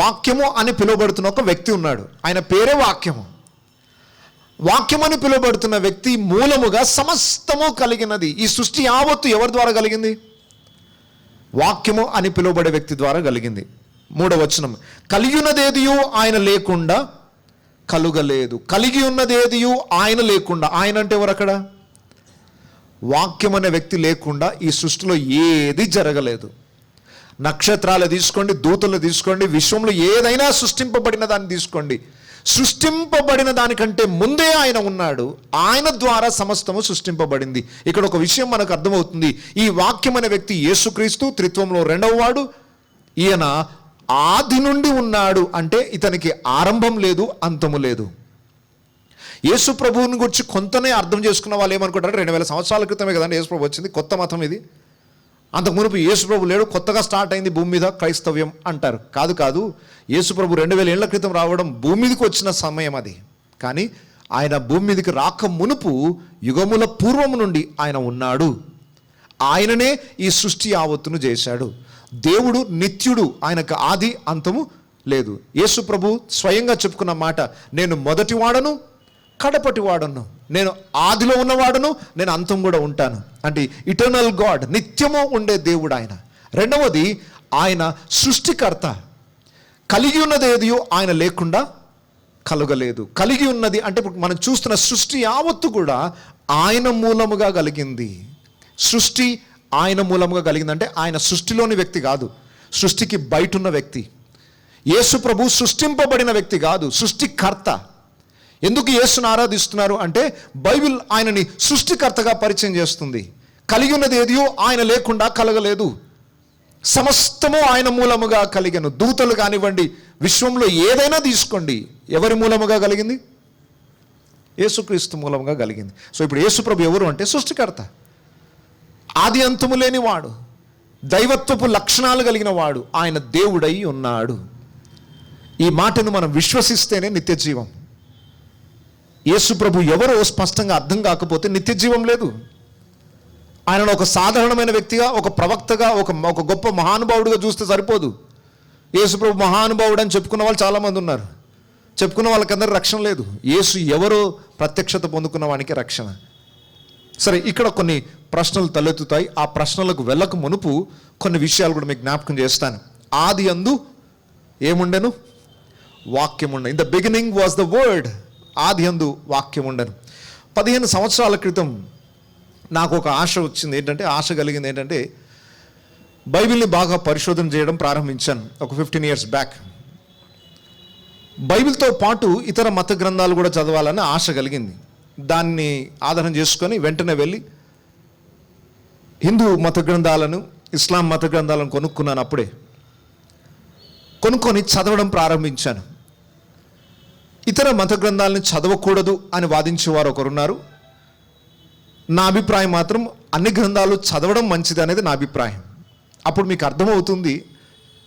[SPEAKER 1] వాక్యము అని పిలువబడుతున్న ఒక వ్యక్తి ఉన్నాడు. ఆయన పేరే వాక్యము. వాక్యమని పిలువబడుతున్న వ్యక్తి మూలముగా సమస్తము కలిగినది. ఈ సృష్టి యావత్తు ఎవరి ద్వారా కలిగింది? వాక్యము అని పిలువబడే వ్యక్తి ద్వారా కలిగింది. 3వ వచనం. కలిగి ఉన్నదేదియు ఆయన లేకుండా కలుగలేదు. కలిగి ఉన్నదేదియు ఆయన లేకుండా. ఆయన అంటే ఎవరు అక్కడ? వాక్యం అనే వ్యక్తి లేకుండా ఈ సృష్టిలో ఏది జరగలేదు. నక్షత్రాలు తీసుకోండి, దూతలు తీసుకోండి, విశ్వంలో ఏదైనా సృష్టింపబడిన దాన్ని తీసుకోండి. సృష్టింపబడిన దానికంటే ముందే ఆయన ఉన్నాడు. ఆయన ద్వారా సమస్తము సృష్టింపబడింది. ఇక్కడ ఒక విషయం మనకు అర్థమవుతుంది. ఈ వాక్యం అనే వ్యక్తి యేసుక్రీస్తు, త్రిత్వంలో 2వ వాడు. ఈయన ఆది నుండి ఉన్నాడు. అంటే ఇతనికి ఆరంభం లేదు, అంతము లేదు. యేసు ప్రభువుని గురించి కొంతనే అర్థం చేసుకున్న వాళ్ళు ఏమనుకుంటారు, 2000 సంవత్సరాల క్రితమే కదండి యేసు ప్రభు వచ్చింది, కొత్త మతం ఇది, అంతకు మునుపు యేసు ప్రభు లేడు, కొత్తగా స్టార్ట్ అయింది భూమి మీద క్రైస్తవ్యం అంటారు. కాదు, యేసు ప్రభు 2000 ఏళ్ల క్రితం రావడం, భూమి మీదకి వచ్చిన సమయం అది. కానీ ఆయన భూమి మీదకి రాక మునుపు యుగముల పూర్వం నుండి ఆయన ఉన్నాడు. ఆయననే ఈ సృష్టి యావత్తును చేశాడు. దేవుడు నిత్యుడు, ఆయనకు ఆది అంతము లేదు. యేసు ప్రభు స్వయంగా చెప్పుకున్న మాట, నేను మొదటి వాడను, కడపటి వాడను, నేను ఆదిలో ఉన్నవాడను, నేను అంతం కూడా ఉంటాను. అంటే ఇటర్నల్ గాడ్, నిత్యము ఉండే దేవుడు ఆయన. 2వది, ఆయన సృష్టికర్త. కలిగి ఉన్నది ఏదియో ఆయన లేకుండా కలగలేదు. కలిగి ఉన్నది అంటే మనం చూస్తున్న సృష్టి యావత్తు కూడా ఆయన మూలముగా కలిగింది. సృష్టి ఆయన మూలముగా కలిగిందంటే ఆయన సృష్టిలోని వ్యక్తి కాదు, సృష్టికి బయట ఉన్న వ్యక్తి. యేసు ప్రభు సృష్టింపబడిన వ్యక్తి కాదు, సృష్టికర్త. ఎందుకు యేసును ఆరాధిస్తున్నారు అంటే బైబిల్ ఆయనని సృష్టికర్తగా పరిచయం చేస్తుంది. కలిగి ఉన్నది ఏదియో ఆయన లేకుండా కలగలేదు. సమస్తము ఆయన మూలముగా కలిగను. దూతలు కానివ్వండి, విశ్వంలో ఏదైనా తీసుకోండి, ఎవరి మూలముగా కలిగింది? యేసుక్రీస్తు మూలముగా కలిగింది. సో ఇప్పుడు యేసు ప్రభు ఎవరు అంటే సృష్టికర్త, ఆది అంతము లేని వాడు, దైవత్వపు లక్షణాలు కలిగిన వాడు, ఆయన దేవుడై ఉన్నాడు. ఈ మాటను మనం విశ్వసిస్తేనే నిత్య జీవం. యేసు ప్రభు ఎవరో స్పష్టంగా అర్థం కాకపోతే నిత్య జీవం లేదు. ఆయనను ఒక సాధారణమైన వ్యక్తిగా, ఒక ప్రవక్తగా, ఒక గొప్ప మహానుభావుడిగా చూస్తే సరిపోదు. యేసు ప్రభు మహానుభావుడు అని చెప్పుకున్న వాళ్ళు చాలామంది ఉన్నారు. చెప్పుకున్న వాళ్ళకందరూ రక్షణ లేదు. యేసు ఎవరో ప్రత్యక్షత పొందుకున్న వానికి రక్షణ. సరే, ఇక్కడ కొన్ని ప్రశ్నలు తలెత్తుతాయి. ఆ ప్రశ్నలకు వెళ్ళక మునుపు కొన్ని విషయాలు కూడా మీకు జ్ఞాపకం చేస్తాను. ఆది యందు ఏముండెను? వాక్యం ఉండెను. In the beginning was the word. ఆది యందు వాక్యం ఉండెను. 15 సంవత్సరాల క్రితం నాకు ఒక ఆశ వచ్చింది. ఆశ కలిగింది ఏంటంటే, బైబిల్ని బాగా పరిశోధన చేయడం ప్రారంభించాను ఒక 15 years బ్యాక్. బైబిల్తో పాటు ఇతర మత గ్రంథాలు కూడా చదవాలని ఆశ కలిగింది. దాన్ని ఆధారం చేసుకొని వెంటనే వెళ్ళి హిందూ మత గ్రంథాలను, ఇస్లాం మత గ్రంథాలను కొనుక్కున్నాను. అప్పుడే కొనుక్కొని చదవడం ప్రారంభించాను. ఇతర మత గ్రంథాలను చదవకూడదు అని వాదించేవారు ఒకరున్నారు. నా అభిప్రాయం మాత్రం అన్ని గ్రంథాలు చదవడం మంచిది అనేది నా అభిప్రాయం. అప్పుడు మీకు అర్థమవుతుంది,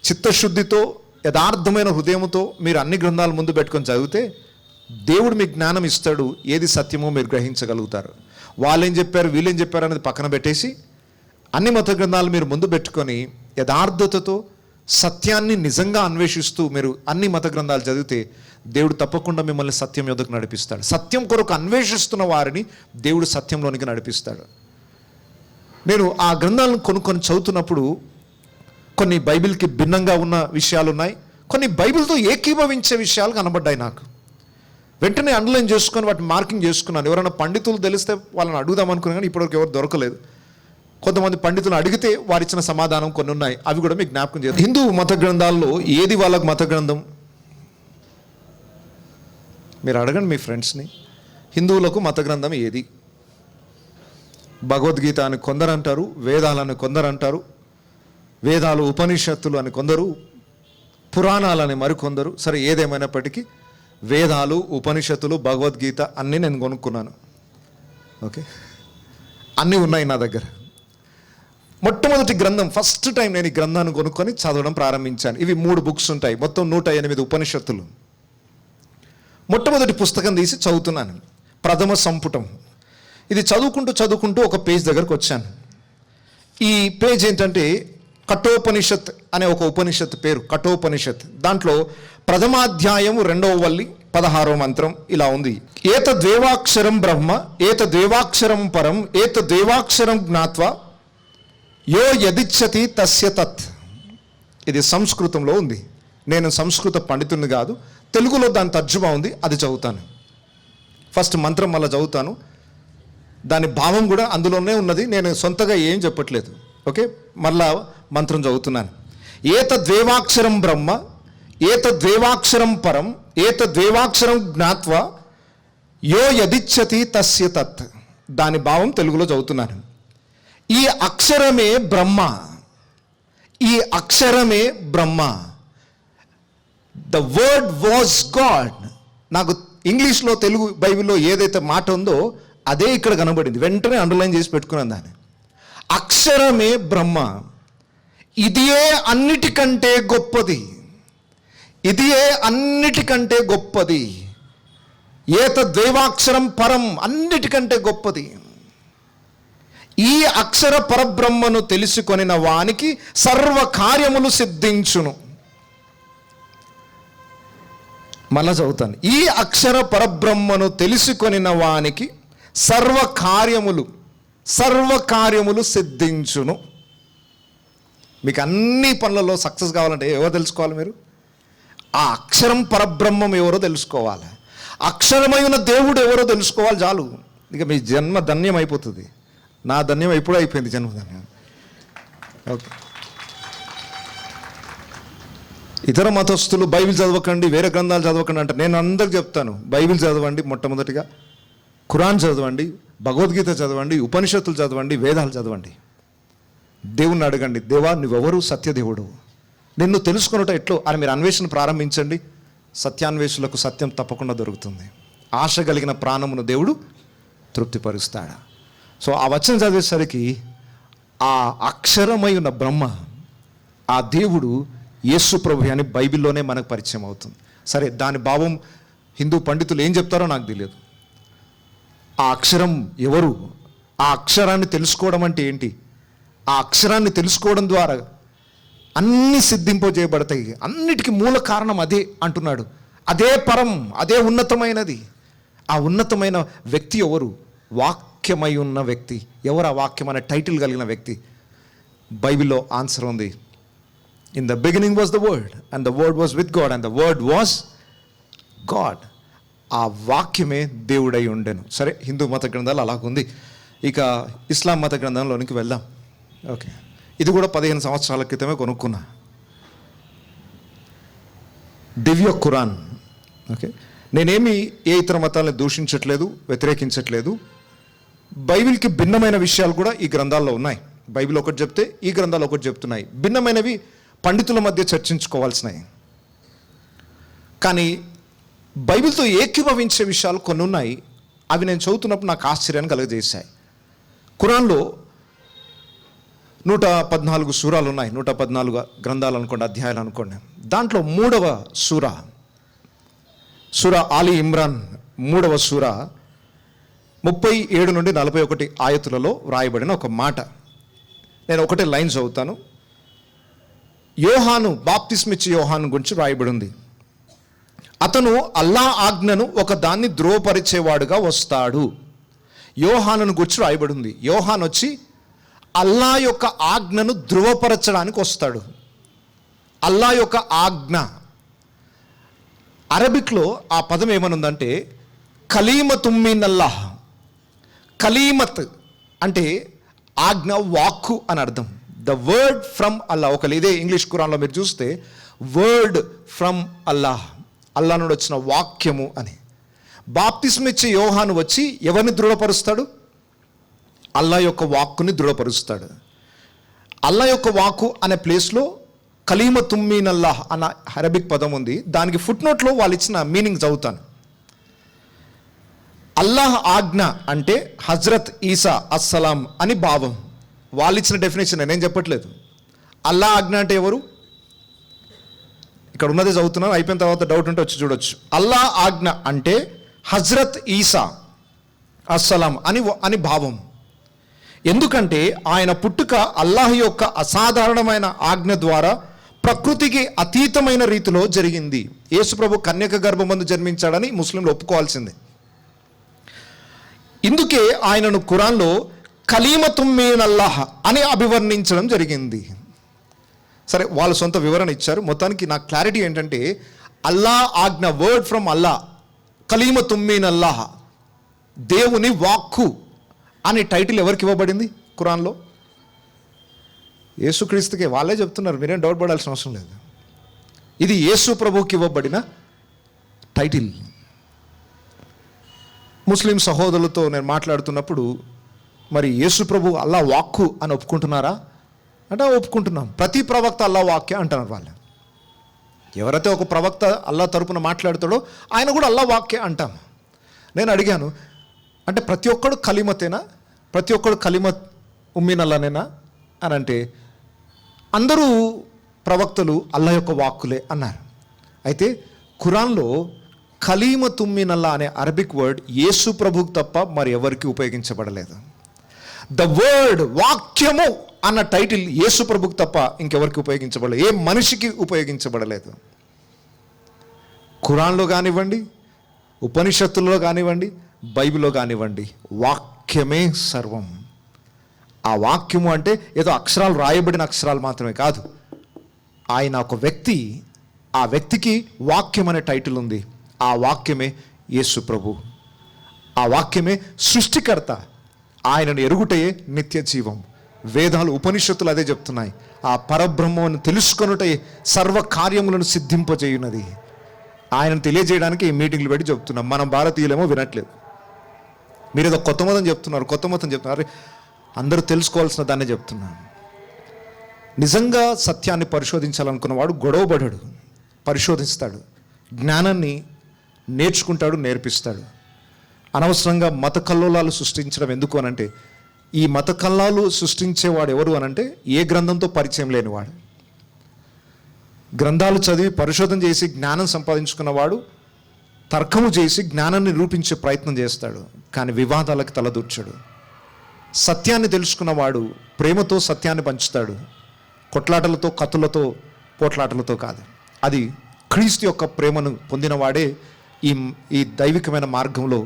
[SPEAKER 1] చిత్తశుద్ధితో యథార్థమైన హృదయంతో మీరు అన్ని గ్రంథాలు ముందు పెట్టుకొని చదివితే దేవుడు మీకు జ్ఞానం ఇస్తాడు. ఏది సత్యమో మీరు గ్రహించగలుగుతారు. వాళ్ళేం చెప్పారు, వీళ్ళేం చెప్పారు అనేది పక్కన పెట్టేసి అన్ని మత గ్రంథాలు మీరు ముందు పెట్టుకొని యథార్థతతో సత్యాన్ని నిజంగా అన్వేషిస్తూ మీరు అన్ని మత గ్రంథాలు చదివితే దేవుడు తప్పకుండా మిమ్మల్ని సత్యం యొద్దకు నడిపిస్తాడు. సత్యం కొరకు అన్వేషిస్తున్న వారిని దేవుడు సత్యంలోనికి నడిపిస్తాడు. నేను ఆ గ్రంథాలను కొనుక్కొని చదువుతున్నప్పుడు కొన్ని బైబిల్కి భిన్నంగా ఉన్న విషయాలు ఉన్నాయి, కొన్ని బైబిల్తో ఏకీభవించే విషయాలు కనబడ్డాయి నాకు. వెంటనే అండర్లైన్ చేసుకొని వాటిని మార్కింగ్ చేసుకున్నాను. ఎవరైనా పండితులు తెలిస్తే వాళ్ళని అడుగుదాం అనుకున్నాను, కానీ ఇప్పటివరకు ఎవరు దొరకలేదు. కొంతమంది పండితులు అడిగితే వారిచ్చిన సమాధానం కొన్ని ఉన్నాయి, అవి కూడా మీకు జ్ఞాపకం చేయాలి. హిందూ మత గ్రంథాల్లో ఏది వాళ్ళకు మత గ్రంథం? మీరు అడగండి మీ ఫ్రెండ్స్ని, హిందువులకు మత గ్రంథం ఏది? భగవద్గీత అని కొందరు అంటారు, వేదాలని కొందరు అంటారు, వేదాలు ఉపనిషత్తులు అని కొందరు, పురాణాలని మరికొందరు. సరే, ఏదేమైనప్పటికీ వేదాలు, ఉపనిషత్తులు, భగవద్గీత అన్నీ నేను కొనుక్కున్నాను. ఓకే, అన్నీ ఉన్నాయి నా దగ్గర. మొట్టమొదటి గ్రంథం, ఫస్ట్ టైం నేను ఈ గ్రంథాన్ని కొనుక్కొని చదవడం ప్రారంభించాను. ఇవి 3 బుక్స్ ఉంటాయి, మొత్తం 108 ఉపనిషత్తులు. మొట్టమొదటి పుస్తకం తీసి చదువుతున్నాను, ప్రథమ సంపుటం. ఇది చదువుకుంటూ ఒక పేజ్ దగ్గరకు వచ్చాను. ఈ పేజ్ ఏంటంటే కఠోపనిషత్ అనే ఒక ఉపనిషత్ పేరు, కఠోపనిషత్. దాంట్లో ప్రథమాధ్యాయము 2వ వల్లి 16వ మంత్రం ఇలా ఉంది: ఏతద్వేవాక్షరం బ్రహ్మ, ఏతద్వేవాక్షరం పరం, ఏతద్వేవాక్షరం జ్ఞాత్వా యో యదిచ్చతి తస్య తత్. ఇది సంస్కృతంలో ఉంది. నేను సంస్కృత పండితుడిని కాదు, తెలుగులో దాని తర్జుమా ఉంది, అది చదువుతాను. ఫస్ట్ మంత్రం మళ్ళీ చదువుతాను, దాని భావం కూడా అందులోనే ఉన్నది, నేను సొంతగా ఏం చెప్పట్లేదు. ఓకే, మళ్ళా మంత్రం చదువుతున్నాను. ఏతద్వేవాక్షరం బ్రహ్మ, ఏతద్వేవాక్షరం పరం, ఏతద్వేవాక్షరం జ్ఞాత్వా యో యదిచ్చతి తస్య తత్. దాని భావం తెలుగులో చదువుతున్నాను. ఈ అక్షరమే బ్రహ్మ, ఈ అక్షరమే Brahma. The word was God. నాకు ఇంగ్లీష్లో, తెలుగు బైబిల్లో ఏదైతే మాట ఉందో అదే ఇక్కడ కనబడింది. వెంటనే అండర్లైన్ చేసి పెట్టుకున్నాను దాన్ని. అక్షరమే బ్రహ్మ, ఇదియే అన్నిటికంటే గొప్పది, ఇదియే అన్నిటికంటే గొప్పది. ఏతద్వేవాక్షరం పరం, అన్నిటికంటే గొప్పది. ఈ అక్షర పరబ్రహ్మను తెలుసుకొనిన వానికి సర్వ కార్యములు సిద్ధించును. మళ్ళా చదువుతాను. ఈ అక్షర పరబ్రహ్మను తెలుసుకొనిన వానికి సర్వ కార్యములు సిద్ధించును. మీకు అన్ని పనులలో సక్సెస్ కావాలంటే ఎవరో తెలుసుకోవాలి మీరు? ఆ అక్షరం పరబ్రహ్మం ఎవరో తెలుసుకోవాలి, అక్షరమైన దేవుడు ఎవరో తెలుసుకోవాలి, చాలు. ఇక మీ జన్మ ధన్యం అయిపోతుంది. నా ధన్యం ఎప్పుడూ అయిపోయింది, జన్మధన్యం. ఓకే, ఇతర మతస్థులు బైబిల్ చదవకండి, వేరే గ్రంథాలు చదవకండి అంటే నేను అందరికి చెప్తాను, బైబిల్ చదవండి, మొట్టమొదటిగా ఖురాన్ చదవండి, భగవద్గీత చదవండి, ఉపనిషత్తులు చదవండి, వేదాలు చదవండి. దేవుణ్ణి అడగండి, దేవా నువ్వెవరు? సత్యదేవుడు, నిన్ను తెలుసుకున్నట్టు ఎట్లో అని మీరు అన్వేషణ ప్రారంభించండి. సత్యాన్వేషులకు సత్యం తప్పకుండా దొరుకుతుంది. ఆశ కలిగిన ప్రాణమును దేవుడు తృప్తిపరుస్తాడు. సో ఆ వచనం చదివేసరికి ఆ అక్షరమై ఉన్న బ్రహ్మ, ఆ దేవుడు యేసు ప్రభు అని బైబిల్లోనే మనకు పరిచయం అవుతుంది. సరే, దాని భావం హిందూ పండితులు ఏం చెప్తారో నాకు తెలియదు. ఆ అక్షరం ఎవరు? ఆ అక్షరాన్ని తెలుసుకోవడం అంటే ఏంటి? ఆ అక్షరాన్ని తెలుసుకోవడం ద్వారా అన్నీ సిద్ధింపజేయబడతాయి. అన్నిటికీ మూల కారణం అదే అంటున్నాడు.
[SPEAKER 2] అదే పరం, అదే ఉన్నతమైనది. ఆ ఉన్నతమైన వ్యక్తి ఎవరు? వాక్యమై ఉన్న వ్యక్తి. ఎవరు ఆ వాక్యం అనే టైటిల్ కలిగిన వ్యక్తి? బైబిల్లో ఆన్సర్ ఉంది. In the beginning was the word and the word was with God and the word was God. ఆ వాక్యమే దేవుడై ఉండెను. సరే, హిందూ మత గ్రంథాలు అలాగుంది. ఇక ఇస్లాం మత గ్రంథంలోనికి వెళ్దాం. ఓకే, ఇది కూడా 15 సంవత్సరాల క్రితమే కొనుక్కున్నా, దివ్య ఖురాన్. ఓకే, నేనేమి ఏ ఇతర మతాలను దూషించట్లేదు, వ్యతిరేకించట్లేదు. బైబిల్కి భిన్నమైన విషయాలు కూడా ఈ గ్రంథాల్లో ఉన్నాయి. బైబిల్ ఒకటి చెప్తే ఈ గ్రంథాలు ఒకటి చెప్తున్నాయి. భిన్నమైనవి పండితుల మధ్య చర్చించుకోవాల్సినవి. కానీ బైబిల్తో ఏకీభవించే విషయాలు కొన్ని ఉన్నాయి. అవి నేను చదువుతున్నప్పుడు నాకు ఆశ్చర్యాన్ని కలుగజేశాయి. ఖురాన్లో 114 సూరాలు ఉన్నాయి. 114 గ్రంథాలు అనుకోండి, అధ్యాయాలు అనుకోండి. దాంట్లో 3వ సూరా ఆలి ఇమ్రాన్ 3వ సూరా 37 నుండి 41 ఆయతులలో వ్రాయబడిన ఒక మాట. నేను ఒకటే లైన్ చదువుతాను. యోహాను, బాప్తిస్మిచ్చి యోహాను గురించి వ్రాయబడి ఉంది. అతను అల్లా ఆజ్ఞను ఒక దాన్ని ధృవపరిచేవాడుగా వస్తాడు. యోహానును గురించి రాయబడి ఉంది. యోహాన్ వచ్చి అల్లా యొక్క ఆజ్ఞను ధృవపరచడానికి వస్తాడు. అల్లా యొక్క ఆజ్ఞ, అరబిక్లో ఆ పదం ఏమనుందంటే కలీమతుమ్మినల్లాహ్. కలీమత్ అంటే ఆజ్ఞ, వాక్కు అని అర్థం. ద వర్డ్ ఫ్రమ్ అల్లా. ఇదే ఇంగ్లీష్ ఖురాన్లో మీరు చూస్తే వర్డ్ ఫ్రమ్ అల్లాహ్, అల్లా నుండి వచ్చిన వాక్యము అని. బాప్తిస్మిచ్చే యోహాను వచ్చి ఎవరిని దృఢపరుస్తాడు? అల్లా యొక్క వాక్కుని దృఢపరుస్తాడు. అల్లా యొక్క వాక్కు అనే ప్లేస్లో కలీమతుమ్మినల్లాహ్ అన్న అరబిక్ పదం ఉంది. దానికి ఫుట్నోట్లో వాళ్ళు ఇచ్చిన మీనింగ్ చదువుతాను. అల్లాహ్ ఆజ్ఞ అంటే హజ్రత్ ఈసా అస్సలాం అని భావం. వాళ్ళు ఇచ్చిన డెఫినేషన్ నేనేం చెప్పట్లేదు. అల్లాహ్ ఆజ్ఞ అంటే ఎవరు? ఇక్కడ ఉన్నదే చదువుతున్నాను, అయిపోయిన తర్వాత డౌట్ ఉంటే వచ్చి చూడొచ్చు. అల్లాహ్ ఆజ్ఞ అంటే హజ్రత్ ఈసా అస్సలాం అని భావం. ఎందుకంటే ఆయన పుట్టుక అల్లాహ్ యొక్క అసాధారణమైన ఆజ్ఞ ద్వారా ప్రకృతికి అతీతమైన రీతిలో జరిగింది. యేసుప్రభు కన్యక గర్భమందు జన్మించాడని ముస్లింలు ఒప్పుకోవాల్సిందే. ఇందుకే ఆయనను ఖురాన్లో కలీమతుమ్మినల్లాహ్ అని అభివర్ణించడం జరిగింది. సరే, వాళ్ళ సొంత వివరణ ఇచ్చారు. మొత్తానికి నా క్లారిటీ ఏంటంటే అల్లా ఆజ్ఞ, వర్డ్ ఫ్రమ్ అల్లా, కలీమతుమ్మినల్లాహ్, దేవుని వాక్కు అనే టైటిల్ ఎవరికి ఇవ్వబడింది ఖురాన్లో? యేసుక్రీస్తుకే. వాళ్ళే చెప్తున్నారు, మీరేం డౌట్ పడాల్సిన అవసరం లేదు. ఇది యేసు ప్రభువుకి ఇవ్వబడిన టైటిల్. ముస్లిం సహోదరులతో నేను మాట్లాడుతున్నప్పుడు, మరి యేసు ప్రభు అల్లా వాక్కు అని ఒప్పుకుంటున్నారా అంటే ఒప్పుకుంటున్నాం. ప్రతి ప్రవక్త అల్లా వాక్య అంటున్నారు వాళ్ళు. ఎవరైతే ఒక ప్రవక్త అల్లా తరపున మాట్లాడతాడో ఆయన కూడా అల్లా వాక్య అంటాం. నేను అడిగాను, అంటే ప్రతి ఒక్కడు కలీమతేనా, ప్రతి ఒక్కడు కలీమత్ ఉమ్మినల్లానేనా అని అంటే అందరూ ప్రవక్తలు అల్లా యొక్క వాక్కులే అన్నారు. అయితే ఖురాన్లో కలీమతుమ్మినల్లా అనే అరబిక్ వర్డ్ యేసు ప్రభుకు తప్ప మరి ఎవరికి ఉపయోగించబడలేదు. ద వర్డ్, వాక్యము అన్న టైటిల్ యేసు ప్రభుకు తప్ప ఇంకెవరికి ఉపయోగించబడలేదు, ఏ మనిషికి ఉపయోగించబడలేదు. ఖురాన్లో కానివ్వండి, ఉపనిషత్తుల్లో కానివ్వండి, బైబిల్లో కానివ్వండి, వాక్యమే సర్వం. ఆ వాక్యము అంటే ఏదో అక్షరాలు, రాయబడిన అక్షరాలు మాత్రమే కాదు. ఆయన ఒక వ్యక్తి, ఆ వ్యక్తికి వాక్యం అనే టైటిల్ ఉంది. ఆ వాక్యమే యేసు ప్రభు. ఆ వాక్యమే సృష్టికర్త. ఆయనను ఎరుగుటయే నిత్య జీవం. వేదాలు, ఉపనిషత్తులు అదే చెప్తున్నాయి. ఆ పరబ్రహ్మను తెలుసుకొనుటే సర్వ కార్యములను సిద్ధింపజేయున్నది. ఆయనను తెలియజేయడానికి ఈ మీటింగ్లు పెట్టి చెప్తున్నాం. మనం భారతీయులేమో వినట్లేదు. మీరు ఏదో కొత్త మతం చెప్తున్నారు. అందరూ తెలుసుకోవాల్సిన దాన్నే చెప్తున్నాను. నిజంగా సత్యాన్ని పరిశోధించాలనుకున్నవాడు గొడవబడడు, పరిశోధిస్తాడు, జ్ఞానాన్ని నేర్చుకుంటాడు, నేర్పిస్తాడు. అనవసరంగా మత కల్లోలాలు సృష్టించడం ఎందుకు అనంటే, ఈ మత కల్లాలు సృష్టించేవాడు ఎవరు అనంటే ఏ గ్రంథంతో పరిచయం లేనివాడు. గ్రంథాలు చదివి పరిశోధన చేసి జ్ఞానం సంపాదించుకున్నవాడు తర్కము చేసి జ్ఞానాన్ని నిరూపించే ప్రయత్నం చేస్తాడు, కానీ వివాదాలకు తలదూర్చాడు. సత్యాన్ని తెలుసుకున్నవాడు ప్రేమతో సత్యాన్ని పంచుతాడు, కొట్లాటలతో, కత్తులతో, పోట్లాటలతో కాదు. అది క్రీస్తు యొక్క ప్రేమను పొందినవాడే ఈ ఈ దైవికమైన మార్గంలో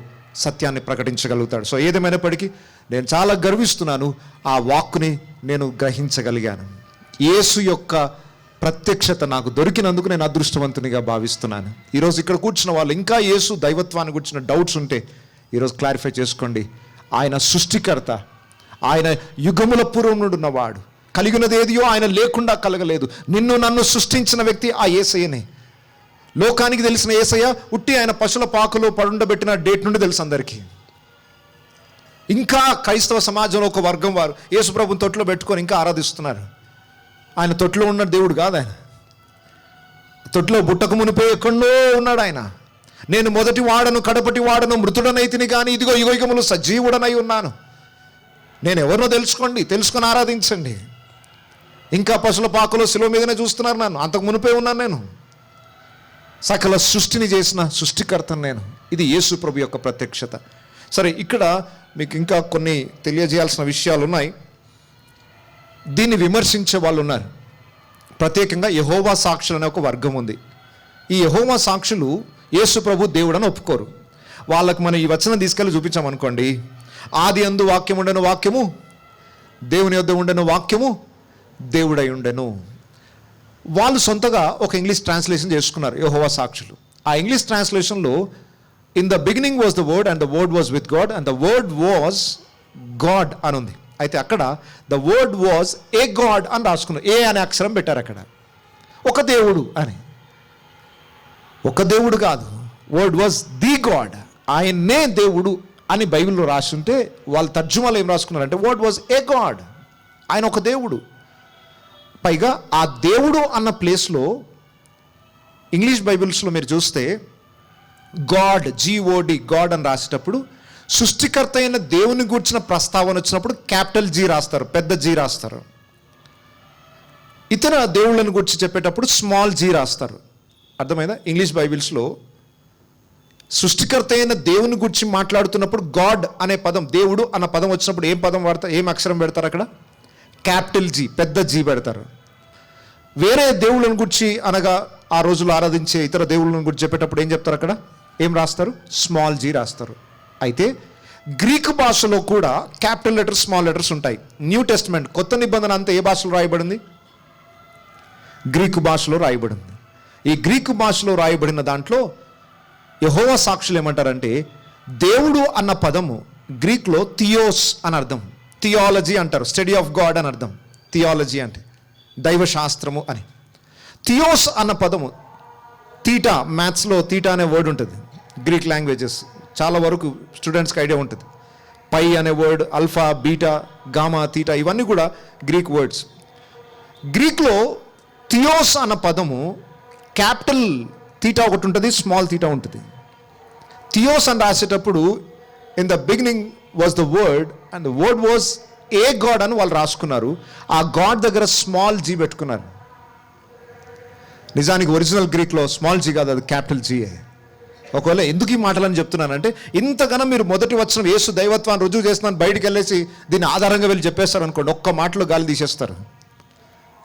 [SPEAKER 2] సత్యాన్ని ప్రకటించగలుగుతాడు. సో ఏదేమైనప్పటికీ నేను చాలా గర్విస్తున్నాను, ఆ వాక్కుని నేను గ్రహించగలిగాను. యేసు యొక్క ప్రత్యక్షత నాకు దొరికినందుకు నేను అదృష్టవంతునిగా భావిస్తున్నాను. ఈరోజు ఇక్కడ కూర్చున్న వాళ్ళు ఇంకా యేసు దైవత్వాన్ని కూర్చున్న డౌట్స్ ఉంటే ఈరోజు క్లారిఫై చేసుకోండి. ఆయన సృష్టికర్త, ఆయన యుగముల పూర్వం నుండి ఉన్నవాడు, కలిగినది ఏదియో ఆయన లేకుండా కలగలేదు. నిన్ను నన్ను సృష్టించిన వ్యక్తి ఆ యేసయ్యనే. లోకానికి తెలిసిన యేసయ్య ఉట్టి ఆయన పశుల పాకలో పడుండబెట్టిన డేట్ నుండి తెలుసు అందరికీ. ఇంకా క్రైస్తవ సమాజంలో ఒక వర్గం వారు యేసు ప్రభుని తొట్టులో పెట్టుకొని ఇంకా ఆరాధిస్తున్నారు. ఆయన తొట్టులో ఉన్న దేవుడు కాదు, ఆయన తొట్టులో బుట్టకు మునిపోయి ఎక్కడో ఉన్నాడు. ఆయన నేను మొదటి వాడను కడపటి వాడను మృతుడనైతిని కానీ ఇదిగో యుగయుగములు సజీవుడనై ఉన్నాను. నేను ఎవరినో తెలుసుకొని ఆరాధించండి. ఇంకా పశుల పాకలో శిలువ మీదనే చూస్తున్నారు నన్ను, అంతకు మునిపోయి ఉన్నాను. నేను సకల సృష్టిని చేసిన సృష్టికర్తను నేను. ఇది యేసు ప్రభు యొక్క ప్రత్యక్షత. సరే, ఇక్కడ మీకు ఇంకా కొన్ని తెలియజేయాల్సిన విషయాలు ఉన్నాయి. దీన్ని విమర్శించే వాళ్ళు ఉన్నారు. ప్రత్యేకంగా యెహోవా సాక్షులు అనే ఒక వర్గం ఉంది. ఈ యెహోవా సాక్షులు యేసు ప్రభు దేవుడని ఒప్పుకోరు. వాళ్ళకు మనం ఈ వచనం తీసుకెళ్ళి చూపించామనుకోండి, ఆది అందు వాక్యం ఉండెను, వాక్యము దేవుని యొద్ద ఉండెను, వాక్యము దేవుడై ఉండెను. వాళ్ళు సొంతగా ఒక ఇంగ్లీష్ ట్రాన్స్లేషన్ చేసుకున్నారు యెహోవా సాక్షులు. ఆ ఇంగ్లీష్ ట్రాన్స్లేషన్లో in the beginning was the word and the word was with God and the word was God అని ఉంది. అయితే అక్కడ the word was a God అని రాసుకున్నారు. ఏ అనే అక్షరం పెట్టారు అక్కడ. ఒక దేవుడు అని, ఒక దేవుడు కాదు, వర్డ్ వాజ్ ది గాడ్, ఆయన్నే దేవుడు అని బైబిల్లో రాసుంటే వాళ్ళ తర్జుమాలో ఏం రాసుకున్నారంటే వర్డ్ వాజ్ ఏ గాడ్, ఆయన ఒక దేవుడు. పైగా ఆ దేవుడు అన్న ప్లేస్లో ఇంగ్లీష్ బైబిల్స్లో మీరు చూస్తే గాడ్, GOD, గాడ్ అని రాసేటప్పుడు సృష్టికర్త అయిన దేవుని గూర్చిన ప్రస్తావన వచ్చినప్పుడు క్యాపిటల్ G రాస్తారు, పెద్ద G రాస్తారు. ఇతర దేవుళ్ళని గురించి చెప్పేటప్పుడు స్మాల్ g రాస్తారు. అర్థమైందా? ఇంగ్లీష్ బైబిల్స్లో సృష్టికర్త అయిన దేవుని గురించి మాట్లాడుతున్నప్పుడు గాడ్ అనే పదం, దేవుడు అన్న పదం వచ్చినప్పుడు ఏం పదం వాడతారు, ఏం అక్షరం పెడతారు అక్కడ? క్యాపిటల్ G, పెద్ద G పెడతారు. వేరే దేవుళ్ళని గురించి అనగా ఆ రోజుల్లో ఆరాధించే ఇతర దేవుళ్ళని గురించి చెప్పేటప్పుడు ఏం చెప్తారు అక్కడ? ఏం రాస్తారు? స్మాల్ g రాస్తారు. అయితే గ్రీకు భాషలో కూడా క్యాపిటల్ లెటర్స్, స్మాల్ లెటర్స్ ఉంటాయి. న్యూ టెస్ట్మెంట్, కొత్త నిబంధన అంతా ఏ భాషలో రాయబడింది? గ్రీకు భాషలో రాయబడింది. ఈ గ్రీకు భాషలో రాయబడిన దాంట్లో యెహోవా సాక్షులు ఏమంటారంటే దేవుడు అన్న పదము గ్రీక్లో థియోస్ అని అర్థం. థియాలజీ అంటారు, స్టడీ ఆఫ్ గాడ్ అని అర్థం. థియాలజీ అంటే దైవశాస్త్రము అని. థియోస్ అన్న పదము తీటా, మ్యాథ్స్లో తీటా అనే వర్డ్ ఉంటుంది. గ్రీక్ లాంగ్వేజెస్ చాలా వరకు స్టూడెంట్స్కి ఐడియా ఉంటుంది. పై అనే word, alpha, beta, gamma, theta, ఇవన్నీ కూడా గ్రీక్ వర్డ్స్. గ్రీక్లో థియోస్ అన్న పదము క్యాపిటల్ తీటా ఒకటి ఉంటుంది, స్మాల్ తీటా ఉంటుంది. థియోస్ అని రాసేటప్పుడు in the beginning was the word and the word was a God అని వాళ్ళు రాసుకున్నారు. ఆ గాడ్ దగ్గర స్మాల్ g పెట్టుకున్నారు. నిజానికి ఒరిజినల్ గ్రీక్లో స్మాల్ g కాదు, అది క్యాపిటల్ G. ఒకవేళ ఎందుకు ఈ మాటలని చెప్తున్నానంటే ఇంతగానో మీరు మొదటి వచనం యేసు దైవత్వాన్ని రుజువు చేస్తున్నాను బయటికి వెళ్ళేసి దీన్ని ఆధారంగా వెళ్ళి చెప్పేస్తారు అనుకోండి, ఒక్క మాటలో గాలి తీసేస్తారు.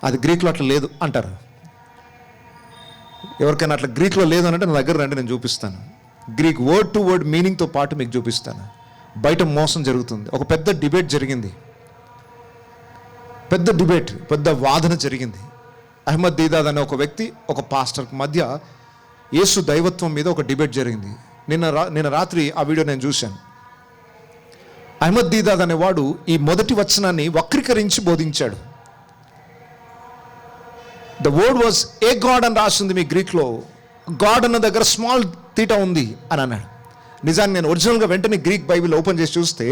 [SPEAKER 2] అది గ్రీక్లో అట్లా లేదు అంటారు. ఎవరికైనా అట్లా గ్రీక్లో లేదు అంటే నా దగ్గర రండి, నేను చూపిస్తాను. గ్రీక్ వర్డ్ టు వర్డ్ మీనింగ్తో పాటు మీకు చూపిస్తాను. బయట మోసం జరుగుతుంది. ఒక పెద్ద డిబేట్ జరిగింది, పెద్ద వాదన జరిగింది. అహ్మద్ దీదాద్ అనే ఒక వ్యక్తి, ఒక పాస్టర్ మధ్య యేసు దైవత్వం మీద ఒక డిబేట్ జరిగింది. నిన్న రాత్రి ఆ వీడియో నేను చూశాను. అహ్మద్ దీదాద్ అనేవాడు ఈ మొదటి వచనాన్ని వక్రీకరించి బోధించాడు. The word was a God అని రాసింది మీ గ్రీక్లో, గాడ్ అన్న దగ్గర స్మాల్ తీటా ఉంది అని అన్నాడు. నిజాన్ని నేను ఒరిజినల్గా వెంటనే గ్రీక్ బైబిల్ ఓపెన్ చేసి చూస్తే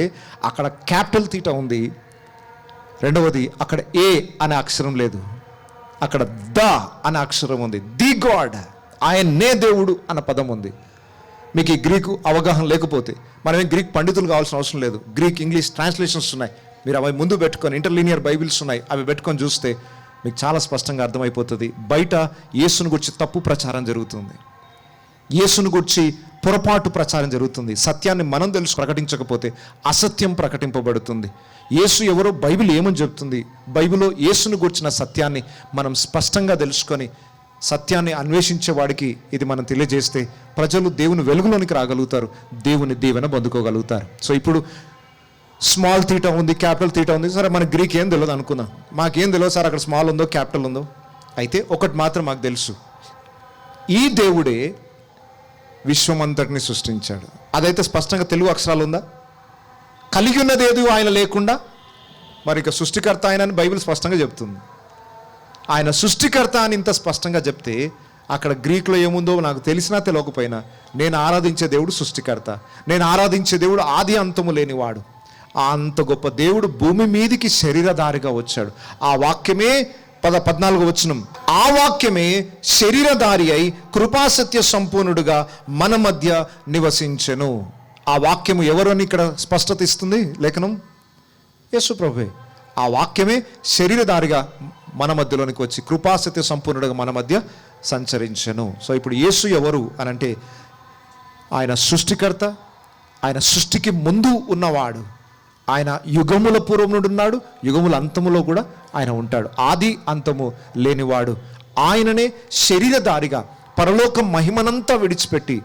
[SPEAKER 2] అక్కడ క్యాపిటల్ తీటా ఉంది. రెండవది అక్కడ ఏ అనే అక్షరం లేదు, అక్కడ ద అనే అక్షరం ఉంది. ది గాడ్, ఆయన్నే దేవుడు అన్న పదం ఉంది. మీకు ఈ గ్రీకు అవగాహన లేకపోతే, మనమేం గ్రీక్ పండితులు కావాల్సిన అవసరం లేదు. గ్రీక్ ఇంగ్లీష్ ట్రాన్స్లేషన్స్ ఉన్నాయి, మీరు అవి ముందు పెట్టుకొని, ఇంటర్లీనియర్ బైబిల్స్ ఉన్నాయి, అవి పెట్టుకొని చూస్తే మీకు చాలా స్పష్టంగా అర్థమైపోతుంది. బయట యేసును గురించి తప్పు ప్రచారం జరుగుతుంది, యేసును గురించి పొరపాటు ప్రచారం జరుగుతుంది. సత్యాన్ని మనం తెలుసు ప్రకటించకపోతే అసత్యం ప్రకటింపబడుతుంది. యేసు ఎవరో బైబిల్ ఏమని చెప్తుంది, బైబిల్లో యేసును గురించిన సత్యాన్ని మనం స్పష్టంగా తెలుసుకొని సత్యాన్ని అన్వేషించే వాడికి ఇది మనం తెలియజేస్తే ప్రజలు దేవుని వెలుగులోనికి రాగలుగుతారు, దేవుని దీవెన పొందుకోగలుగుతారు. సో ఇప్పుడు స్మాల్ తీటా ఉంది, క్యాపిటల్ తీటా ఉంది. సరే మనకి గ్రీక్ ఏం తెలియదు అనుకుందాం, మాకేం తెలియదు సార్ అక్కడ స్మాల్ ఉందో క్యాపిటల్ ఉందో. అయితే ఒకటి మాత్రం మాకు తెలుసు, ఈ దేవుడే విశ్వమంతటిని సృష్టించాడు. అదైతే స్పష్టంగా తెలుగు అక్షరాలు ఉందా? కలిగి ఉన్నదేది ఆయన లేకుండా. మరి ఇక సృష్టికర్త ఆయన అని బైబిల్ స్పష్టంగా చెప్తుంది. ఆయన సృష్టికర్త అని ఇంత స్పష్టంగా చెప్తే అక్కడ గ్రీకులో ఏముందో నాకు తెలిసినా తెలియకపోయినా నేను ఆరాధించే దేవుడు సృష్టికర్త, నేను ఆరాధించే దేవుడు ఆది అంతము లేనివాడు. ఆ అంత గొప్ప దేవుడు భూమి మీదికి శరీరధారిగా వచ్చాడు. ఆ వాక్యమే 14వ వచనం, ఆ వాక్యమే శరీరధారి అయి కృపాసత్య సంపూర్ణుడుగా మన మధ్య నివసించెను. ఆ వాక్యము ఎవరు అని ఇక్కడ స్పష్టత ఇస్తుంది లేఖనం, యేసు ప్రభువే. ఆ వాక్యమే శరీరధారిగా మన మధ్యలోనికి వచ్చి కృపాసత్య సంపూర్ణుడుగా మన మధ్య సంచరించెను. సో ఇప్పుడు యేసు ఎవరు అని అంటే ఆయన సృష్టికర్త, ఆయన సృష్టికి ముందు ఉన్నవాడు, ఆయన యుగముల పూర్వం నుండి ఉన్నాడు, యుగముల అంతములో కూడా ఆయన ఉంటాడు. ఆది అంతము లేనివాడు. ఆయననే శరీరధారిగా పరలోకం మహిమనంతా విడిచిపెట్టి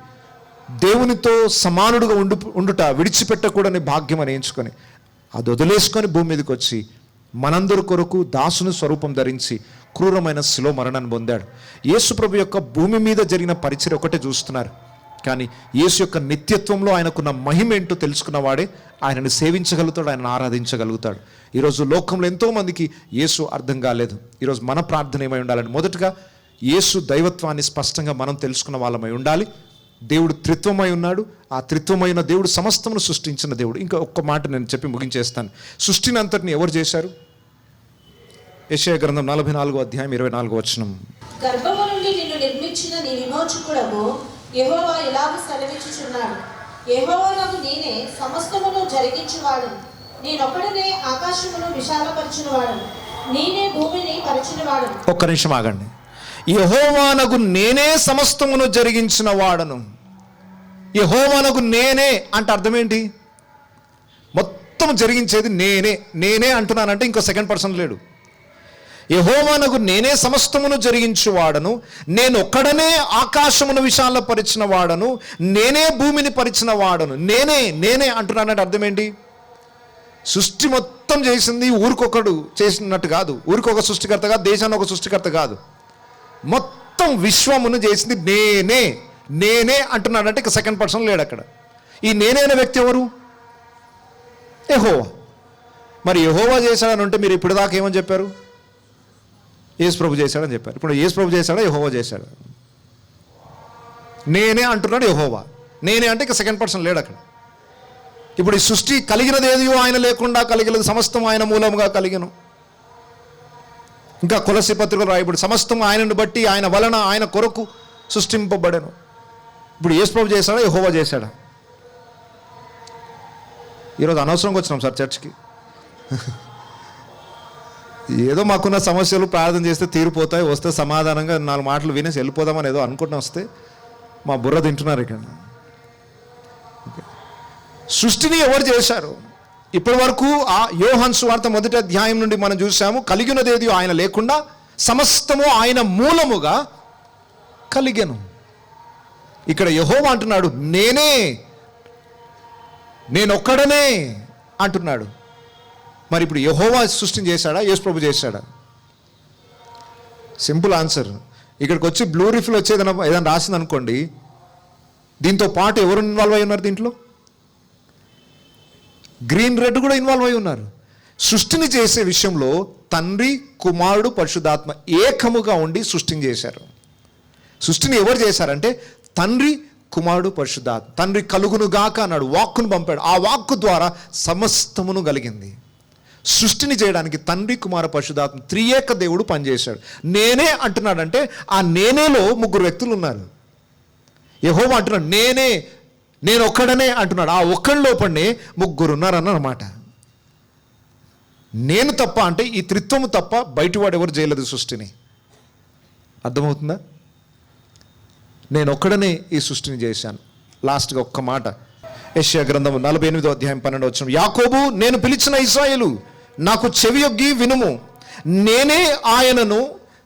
[SPEAKER 2] దేవునితో సమానుడుగా ఉండుట విడిచిపెట్టకూడని భాగ్యం అని ఎంచుకొని అది వదిలేసుకొని భూమి మీదకి వచ్చి మనందరి కొరకు దాసుని స్వరూపం ధరించి క్రూరమైన శిలో మరణాన్ని పొందాడు. యేసు ప్రభు యొక్క భూమి మీద జరిగిన పరిచయం ఒకటే చూస్తున్నారు, కానీ యేసు యొక్క నిత్యత్వంలో ఆయనకున్న మహిమ ఏంటో తెలుసుకున్న వాడే ఆయనను సేవించగలుగుతాడు, ఆయనను ఆరాధించగలుగుతాడు. ఈరోజు లోకంలో ఎంతోమందికి యేసు అర్థం కాలేదు. ఈరోజు మన ప్రార్థన ఏమై ఉండాలంటే మొదటగా యేసు దైవత్వాన్ని స్పష్టంగా మనం తెలుసుకున్న వాళ్ళమై ఉండాలి. దేవుడు త్రిత్వమై ఉన్నాడు, ఆ త్రిత్వమైన దేవుడు సమస్తమును సృష్టించిన దేవుడు. ఇంకా ఒక్క మాట నేను చెప్పి ముగించేస్తాను. సృష్టిని అంతటిని ఎవరు చేశారు? యెషయా గ్రంథం 44వ అధ్యాయం 24వ వచనం,
[SPEAKER 3] గర్భము నుండి నిన్ను నిర్మించిన నీ విమోచకుడవు యెహోవా ఇలాగ సెలవిచ్చుచున్నాడు, యెహోవానగు నేనే సమస్తమును జరిగించువాడను, నేనొక్కడనే ఆకాశమును విశాలపరచునవాడను, నేనే భూమిని పరిచినవాడను.
[SPEAKER 2] ఒక్క నిమిషం ఆగండి. యెహోవానగు నేనే సమస్తమును జరిగించిన వాడను. యెహోవానగు నేనే అంటే అర్థం ఏంటి? మొత్తం జరిగించేది నేనే. నేనే అంటున్నానంటే ఇంకో సెకండ్ పర్సన్ లేడు. యెహోవానగు నేనే సమస్తమును జరిగించు వాడను, నేను ఒక్కడనే ఆకాశమును విశాలపరిచిన వాడను, నేనే భూమిని పరిచిన వాడను. నేనే నేనే అంటున్నానంటే అర్థం ఏంటి? సృష్టి మొత్తం చేసింది ఊరికొకడు చేసినట్టు కాదు, ఊరికొక సృష్టికర్త కాదు, దేశాన్ని ఒక సృష్టికర్త కాదు, మొత్తం విశ్వమును చేసింది నేనే. నేనే అంటున్నాడంటే ఇక సెకండ్ పర్సన్ లేడు అక్కడ. ఈ నేనే అనే వ్యక్తి ఎవరు? యెహోవా. మరి యెహోవా చేశాడని అంటే మీరు ఇప్పుడు దాకా ఏమని చెప్పారు? యేసు ప్రభు చేశాడని చెప్పారు. ఇప్పుడు యేసు ప్రభు చేశాడా, యెహోవా చేశాడా? నేనే అంటున్నాడు యెహోవా. నేనే అంటే ఇక సెకండ్ పర్సన్ లేడు అక్కడ. ఇప్పుడు ఈ సృష్టి కలిగినది ఏదియో ఆయన లేకుండా కలిగినది, సమస్తం ఆయన మూలముగా కలిగను. ఇంకా కొలస్సీ పత్రికలో రాయబడి సమస్తం ఆయనను బట్టి, ఆయన వలన, ఆయన కొరకు సృష్టింపబడెను. ఇప్పుడు యేసు ప్రభు చేశాడా, యెహోవా చేశాడా? ఈరోజు అనవసరంగా వచ్చినాం సార్ చర్చ్కి. ఏదో మాకున్న సమస్యలు ప్రార్థన చేస్తే తీరిపోతాయి, వస్తే సమాధానంగా 4 మాటలు వినేసి వెళ్ళిపోదామని ఏదో అనుకుంటున్నా వస్తే మా బుర్ర తింటున్నారు ఇక్కడ. సృష్టిని ఎవరు చేశారు? ఇప్పటి వరకు ఆ యోహాను సువార్త 1వ అధ్యాయం నుండి మనం చూసాము, కలిగినదేది ఆయన లేకుండా సమస్తము ఆయన మూలముగా కలిగెను. ఇక్కడ యెహోవా అంటున్నాడు నేనే, నేనొక్కడనే అంటున్నాడు. మరి ఇప్పుడు యెహోవా సృష్టిని చేశాడా, యేసు ప్రభు చేశాడా? Simple answer. ఇక్కడికి వచ్చి బ్లూ రిఫిల్ వచ్చి ఏదైనా రాసింది అనుకోండి, దీంతో పాటు ఎవరు ఇన్వాల్వ్ అయి ఉన్నారు? దీంట్లో గ్రీన్ రెడ్ కూడా ఇన్వాల్వ్ అయి ఉన్నారు. సృష్టిని చేసే విషయంలో తండ్రి, కుమారుడు, పరిశుద్ధాత్మ ఏకముగా ఉండి సృష్టిని చేశారు. సృష్టిని ఎవరు చేశారంటే తండ్రి, కుమారుడు, పరిశుద్ధాత్మ. తండ్రి కలుగును గాక అన్నాడు, వాక్కును పంపాడు, ఆ వాక్కు ద్వారా సమస్తమును కలిగింది. సృష్టిని చేయడానికి తండ్రి, కుమార, పరిశుద్ధాత్మ త్రియేక దేవుడు పనిచేశాడు. నేనే అంటున్నాడంటే ఆ నేనేలో 3 వ్యక్తులు ఉన్నారు. యెహోవా అంటున్నాడు నేనే, నేను ఒక్కడనే అంటున్నాడు. ఆ ఒక్కడి లోపలనే 3 ఉన్నారన్నమాట. నేను తప్ప అంటే ఈ త్రిత్వము తప్ప బయటివాడు ఎవరు చేయలేదు సృష్టిని. అర్థమవుతుందా? నేను ఒక్కడనే ఈ సృష్టిని చేశాను. లాస్ట్గా ఒక్క మాట, యెషయా గ్రంథం 48వ అధ్యాయం 12వ వచనం, యాకోబు నేను పిలిచిన ఇశ్రాయేలు నాకు చెవియొగ్గి వినుము, నేనే ఆయనను,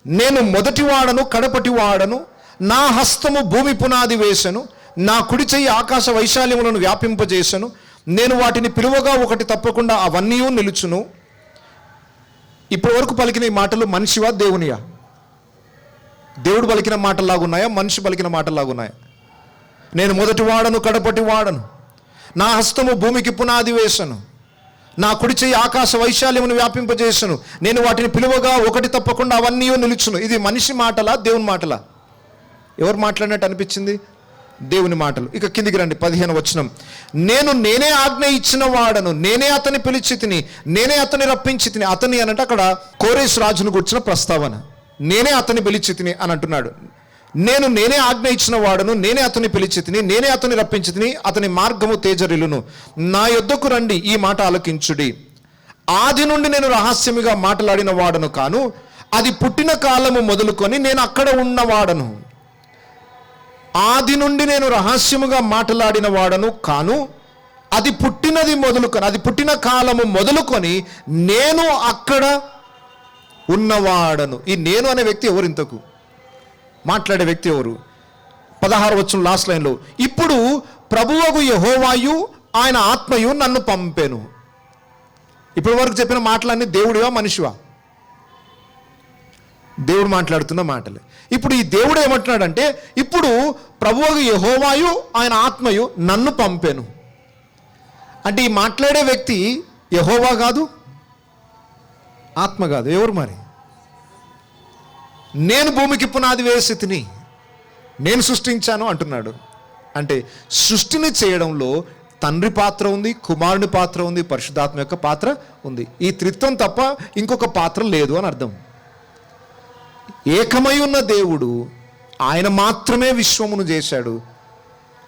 [SPEAKER 2] నేను మొదటివాడను కడపటివాడను, నా హస్తము భూమి పునాది వేసెను, నా కుడి చెయ్యి ఆకాశ వైశాల్యములను వ్యాపింపజేసెను, నేను వాటిని పిలువగా ఒకటి తప్పకుండా అవన్నీ నిలుచును. ఇప్పటి వరకు పలికిన ఈ మాటలు మనిషివా దేవునియా? దేవుడు పలికిన మాటల్లాగున్నాయా, మనిషి పలికిన మాటల్లాగున్నాయా? నేను మొదటివాడను కడపటివాడను, నా హస్తము భూమికి పునాది వేసను, నా కుడి చెయ్యి ఆకాశ వైశాల్యమును వ్యాపింపజేసను, నేను వాటిని పిలువగా ఒకటి తప్పకుండా అవన్నీ నిలుచును. ఇది మనిషి మాటలా, దేవుని మాటలా? ఎవరు మాట్లాడినట్టు అనిపించింది? దేవుని మాటలు. ఇక కిందికి రండి, 15వ వచనం. నేనే ఆజ్ఞ ఇచ్చిన వాడను, నేనే అతని పిలిచి తిని, నేనే అతని రప్పించి తిని. అతని అనంటే అక్కడ కోరేషు రాజును గుర్చిన ప్రస్తావన. నేనే అతని పిలిచి తిని అని అంటున్నాడు. నేనే ఆజ్ఞ ఇచ్చిన వాడను, నేనే అతని పిలిచి తిని, నేనే అతని రప్పించి తిని, అతని మార్గము తేజరిల్లును. నా యొద్దకు రండి, ఈ మాట ఆలకించుడి. ఆది నుండి నేను రహస్యముగా మాట్లాడిన వాడను కాను, అది పుట్టిన కాలము మొదలుకొని నేను అక్కడ ఉన్నవాడను. ఆది నుండి నేను రహస్యముగా మాట్లాడిన వాడను కాను, అది పుట్టిన కాలము మొదలుకొని నేను అక్కడ ఉన్నవాడను. ఈ నేను అనే వ్యక్తి ఎవరు? ఇంతకు మాట్లాడే వ్యక్తి ఎవరు? 16వ వచనం లాస్ట్ లైన్లో, ఇప్పుడు ప్రభువగు యెహోవాయు ఆయన ఆత్మయు నన్ను పంపెను. ఇప్పటి వరకు చెప్పిన మాటలన్నీ దేవుడివా మనిషివా? దేవుడు మాట్లాడుతున్న మాటలే. ఇప్పుడు ఈ దేవుడు ఏమంటున్నాడంటే, ఇప్పుడు ప్రభువగు యెహోవాయు ఆయన ఆత్మయు నన్ను పంపెను అంటే ఈ మాట్లాడే వ్యక్తి యెహోవా కాదు, ఆత్మ కాదు. ఎవరు మరి? నేను భూమికి పునాది వేసి తిని, నేను సృష్టించాను అంటున్నాడు. అంటే సృష్టిని చేయడంలో తండ్రి పాత్ర ఉంది, కుమారుని పాత్ర ఉంది, పరిశుద్ధాత్మ యొక్క పాత్ర ఉంది. ఈ త్రిత్వం తప్ప ఇంకొక పాత్ర లేదు అని అర్థం. ఏకమై ఉన్న దేవుడు, ఆయన మాత్రమే విశ్వమును చేశాడు.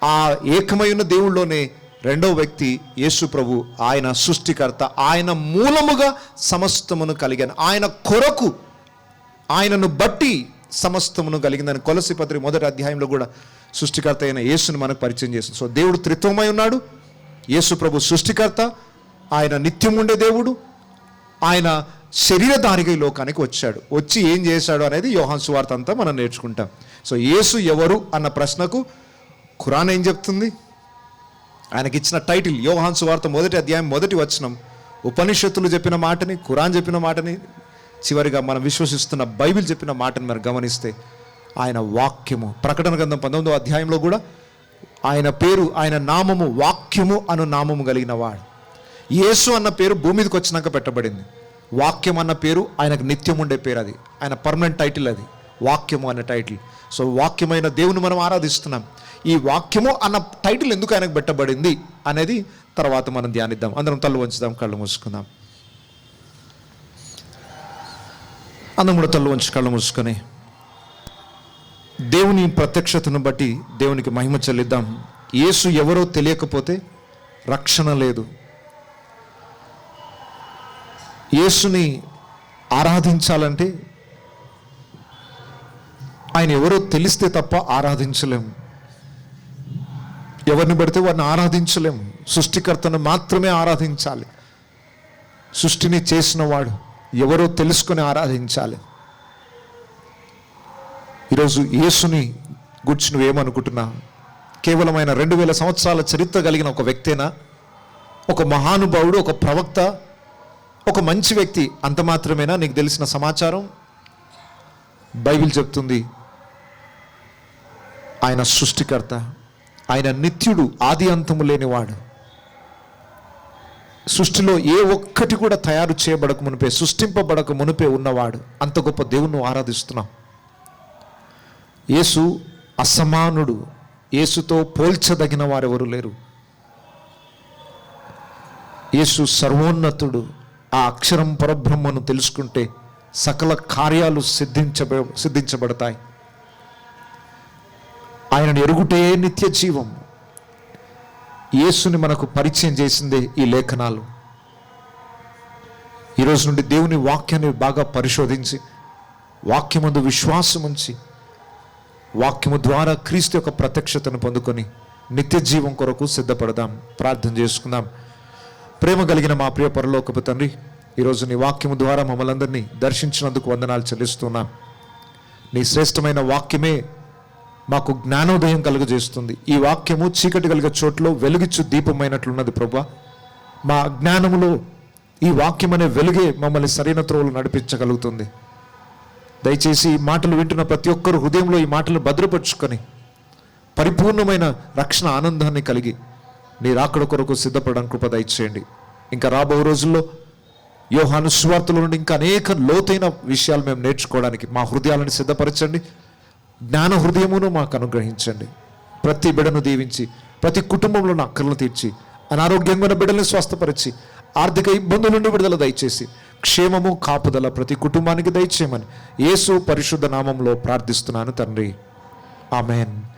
[SPEAKER 2] ఆ ఏకమై ఉన్న దేవుళ్ళలోనే రెండో వ్యక్తి యేసు ప్రభు. ఆయన సృష్టికర్త, ఆయన మూలముగా సమస్తమును కలిగాను, ఆయన కొరకు, ఆయనను బట్టి సమస్తమును కలిగిందని కొలసి పత్రిక 1వ అధ్యాయంలో కూడా సృష్టికర్త అయిన యేసును మనకు పరిచయం చేస్తుంది. సో దేవుడు త్రిత్వమై ఉన్నాడు. యేసు ప్రభు సృష్టికర్త, ఆయన నిత్యం ఉండే దేవుడు, ఆయన శరీరధారిగా ఈ లోకానికి వచ్చాడు. వచ్చి ఏం చేశాడు అనేది యోహాను సువార్త అంతా మనం నేర్చుకుంటాం. సో యేసు ఎవరు అన్న ప్రశ్నకు ఖురాన్ ఏం చెప్తుంది? ఆయనకి ఇచ్చిన టైటిల్ యోహాను సువార్త 1వ అధ్యాయం 1వ వచనం. ఉపనిషత్తులు చెప్పిన మాటని, ఖురాన్ చెప్పిన మాటని, చివరిగా మనం విశ్వసిస్తున్న బైబిల్ చెప్పిన మాటని మనం గమనిస్తే ఆయన వాక్యము. ప్రకటన గ్రంథం 19వ అధ్యాయంలో కూడా ఆయన పేరు, ఆయన నామము వాక్యము అను నామము కలిగిన వాడు. యేసు అన్న పేరు భూమి మీదకి వచ్చినాక పెట్టబడింది. వాక్యం అన్న పేరు ఆయనకు నిత్యం ఉండే పేరు. అది ఆయన పర్మనెంట్ టైటిల్, అది వాక్యము అనే టైటిల్. సో వాక్యమైన దేవుని మనం ఆరాధిస్తున్నాం. ఈ వాక్యము అన్న టైటిల్ ఎందుకు ఆయనకు పెట్టబడింది అనేది తర్వాత మనం ధ్యానిద్దాం. అందరం తల్లు వంచుదాం, కళ్ళు మూసుకుందాం. అందరం కూడా తల్లు వంచి కళ్ళు మూసుకొని దేవుని ప్రత్యక్షతను బట్టి దేవునికి మహిమ చెల్లిద్దాం. యేసు ఎవరో తెలియకపోతే రక్షణ లేదు. యేసుని ఆరాధించాలంటే ఆయన ఎవరో తెలిస్తే తప్ప ఆరాధించలేము. ఎవరిని పడితే వారిని ఆరాధించలేము. సృష్టికర్తను మాత్రమే ఆరాధించాలి. సృష్టిని చేసిన వాడు ఎవరో తెలుసుకొని ఆరాధించాలి. ఈరోజు యేసుని గురించి నువ్వేమనుకుంటున్నా? కేవలం ఆయన 2000 సంవత్సరాల చరిత్ర కలిగిన ఒక వ్యక్తేనా? ఒక మహానుభావుడు, ఒక ప్రవక్త, ఒక మంచి వ్యక్తి, అంత మాత్రమేనా నీకు తెలిసిన సమాచారం? బైబిల్ చెప్తుంది ఆయన సృష్టికర్త, ఆయన నిత్యుడు, ఆది అంతము లేనివాడు. సృష్టిలో ఏ ఒక్కటి కూడా తయారు చేయబడక మునిపే, సృష్టింపబడక మునిపే ఉన్నవాడు. అంత గొప్ప దేవుణ్ణి ఆరాధిస్తున్నాం. యేసు అసమానుడు. యేసుతో పోల్చదగిన వారెవరు లేరు. యేసు సర్వోన్నతుడు. ఆ అక్షరం పరబ్రహ్మను తెలుసుకుంటే సకల కార్యాలు సిద్ధించబడతాయి. ఆయనను ఎరుగుటే నిత్య జీవం. యేసుని మనకు పరిచయం చేసిందే ఈ లేఖనాలు. ఈరోజు నుండి దేవుని వాక్యాన్ని బాగా పరిశోధించి, వాక్యమందు విశ్వాసం ఉంచి, వాక్యము ద్వారా క్రీస్తు యొక్క ప్రత్యక్షతను పొందుకొని నిత్య జీవం కొరకు సిద్ధపడదాం. ప్రార్థన చేసుకుందాం. ప్రేమ కలిగిన మా ప్రియ పరలోకపు తండ్రి, ఈరోజు నీ వాక్యము ద్వారా మమ్మల్ని అందరినీ దర్శించినందుకు వందనాలు చెల్లిస్తున్నాం. నీ శ్రేష్టమైన వాక్యమే మాకు జ్ఞానోదయం కలుగజేస్తుంది. ఈ వాక్యము చీకటి కలిగే చోట్లో వెలుగిచ్చు దీపమైనట్లున్నది ప్రభా. మా జ్ఞానములో ఈ వాక్యం అనే వెలుగే మమ్మల్ని సరైన త్రోవలు నడిపించగలుగుతుంది. దయచేసి ఈ మాటలు వింటున్న ప్రతి ఒక్కరు హృదయంలో ఈ మాటలు భద్రపరుచుకొని పరిపూర్ణమైన రక్షణ ఆనందాన్ని కలిగి నీ రాకడ కొరకు సిద్ధపడడానికి కృప దయచేయండి. ఇంకా రాబో రోజుల్లో యోహాను సువార్తల నుండి ఇంకా అనేక లోతైన విషయాలు మేము నేర్చుకోవడానికి మా హృదయాలను సిద్ధపరచండి. జ్ఞాన హృదయమును మాకు అనుగ్రహించండి. ప్రతి బిడ్డను దీవించి ప్రతి కుటుంబంలో అక్కర్లు తీర్చి అనారోగ్యంగా ఉన్న బిడ్డల్ని స్వస్థపరిచి ఆర్థిక ఇబ్బందుల నుండి విడుదల దయచేసి క్షేమము కాపుదల ప్రతి కుటుంబానికి దయచేయమని యేసు పరిశుద్ధ నామంలో ప్రార్థిస్తున్నాను తండ్రి. ఆమెన్.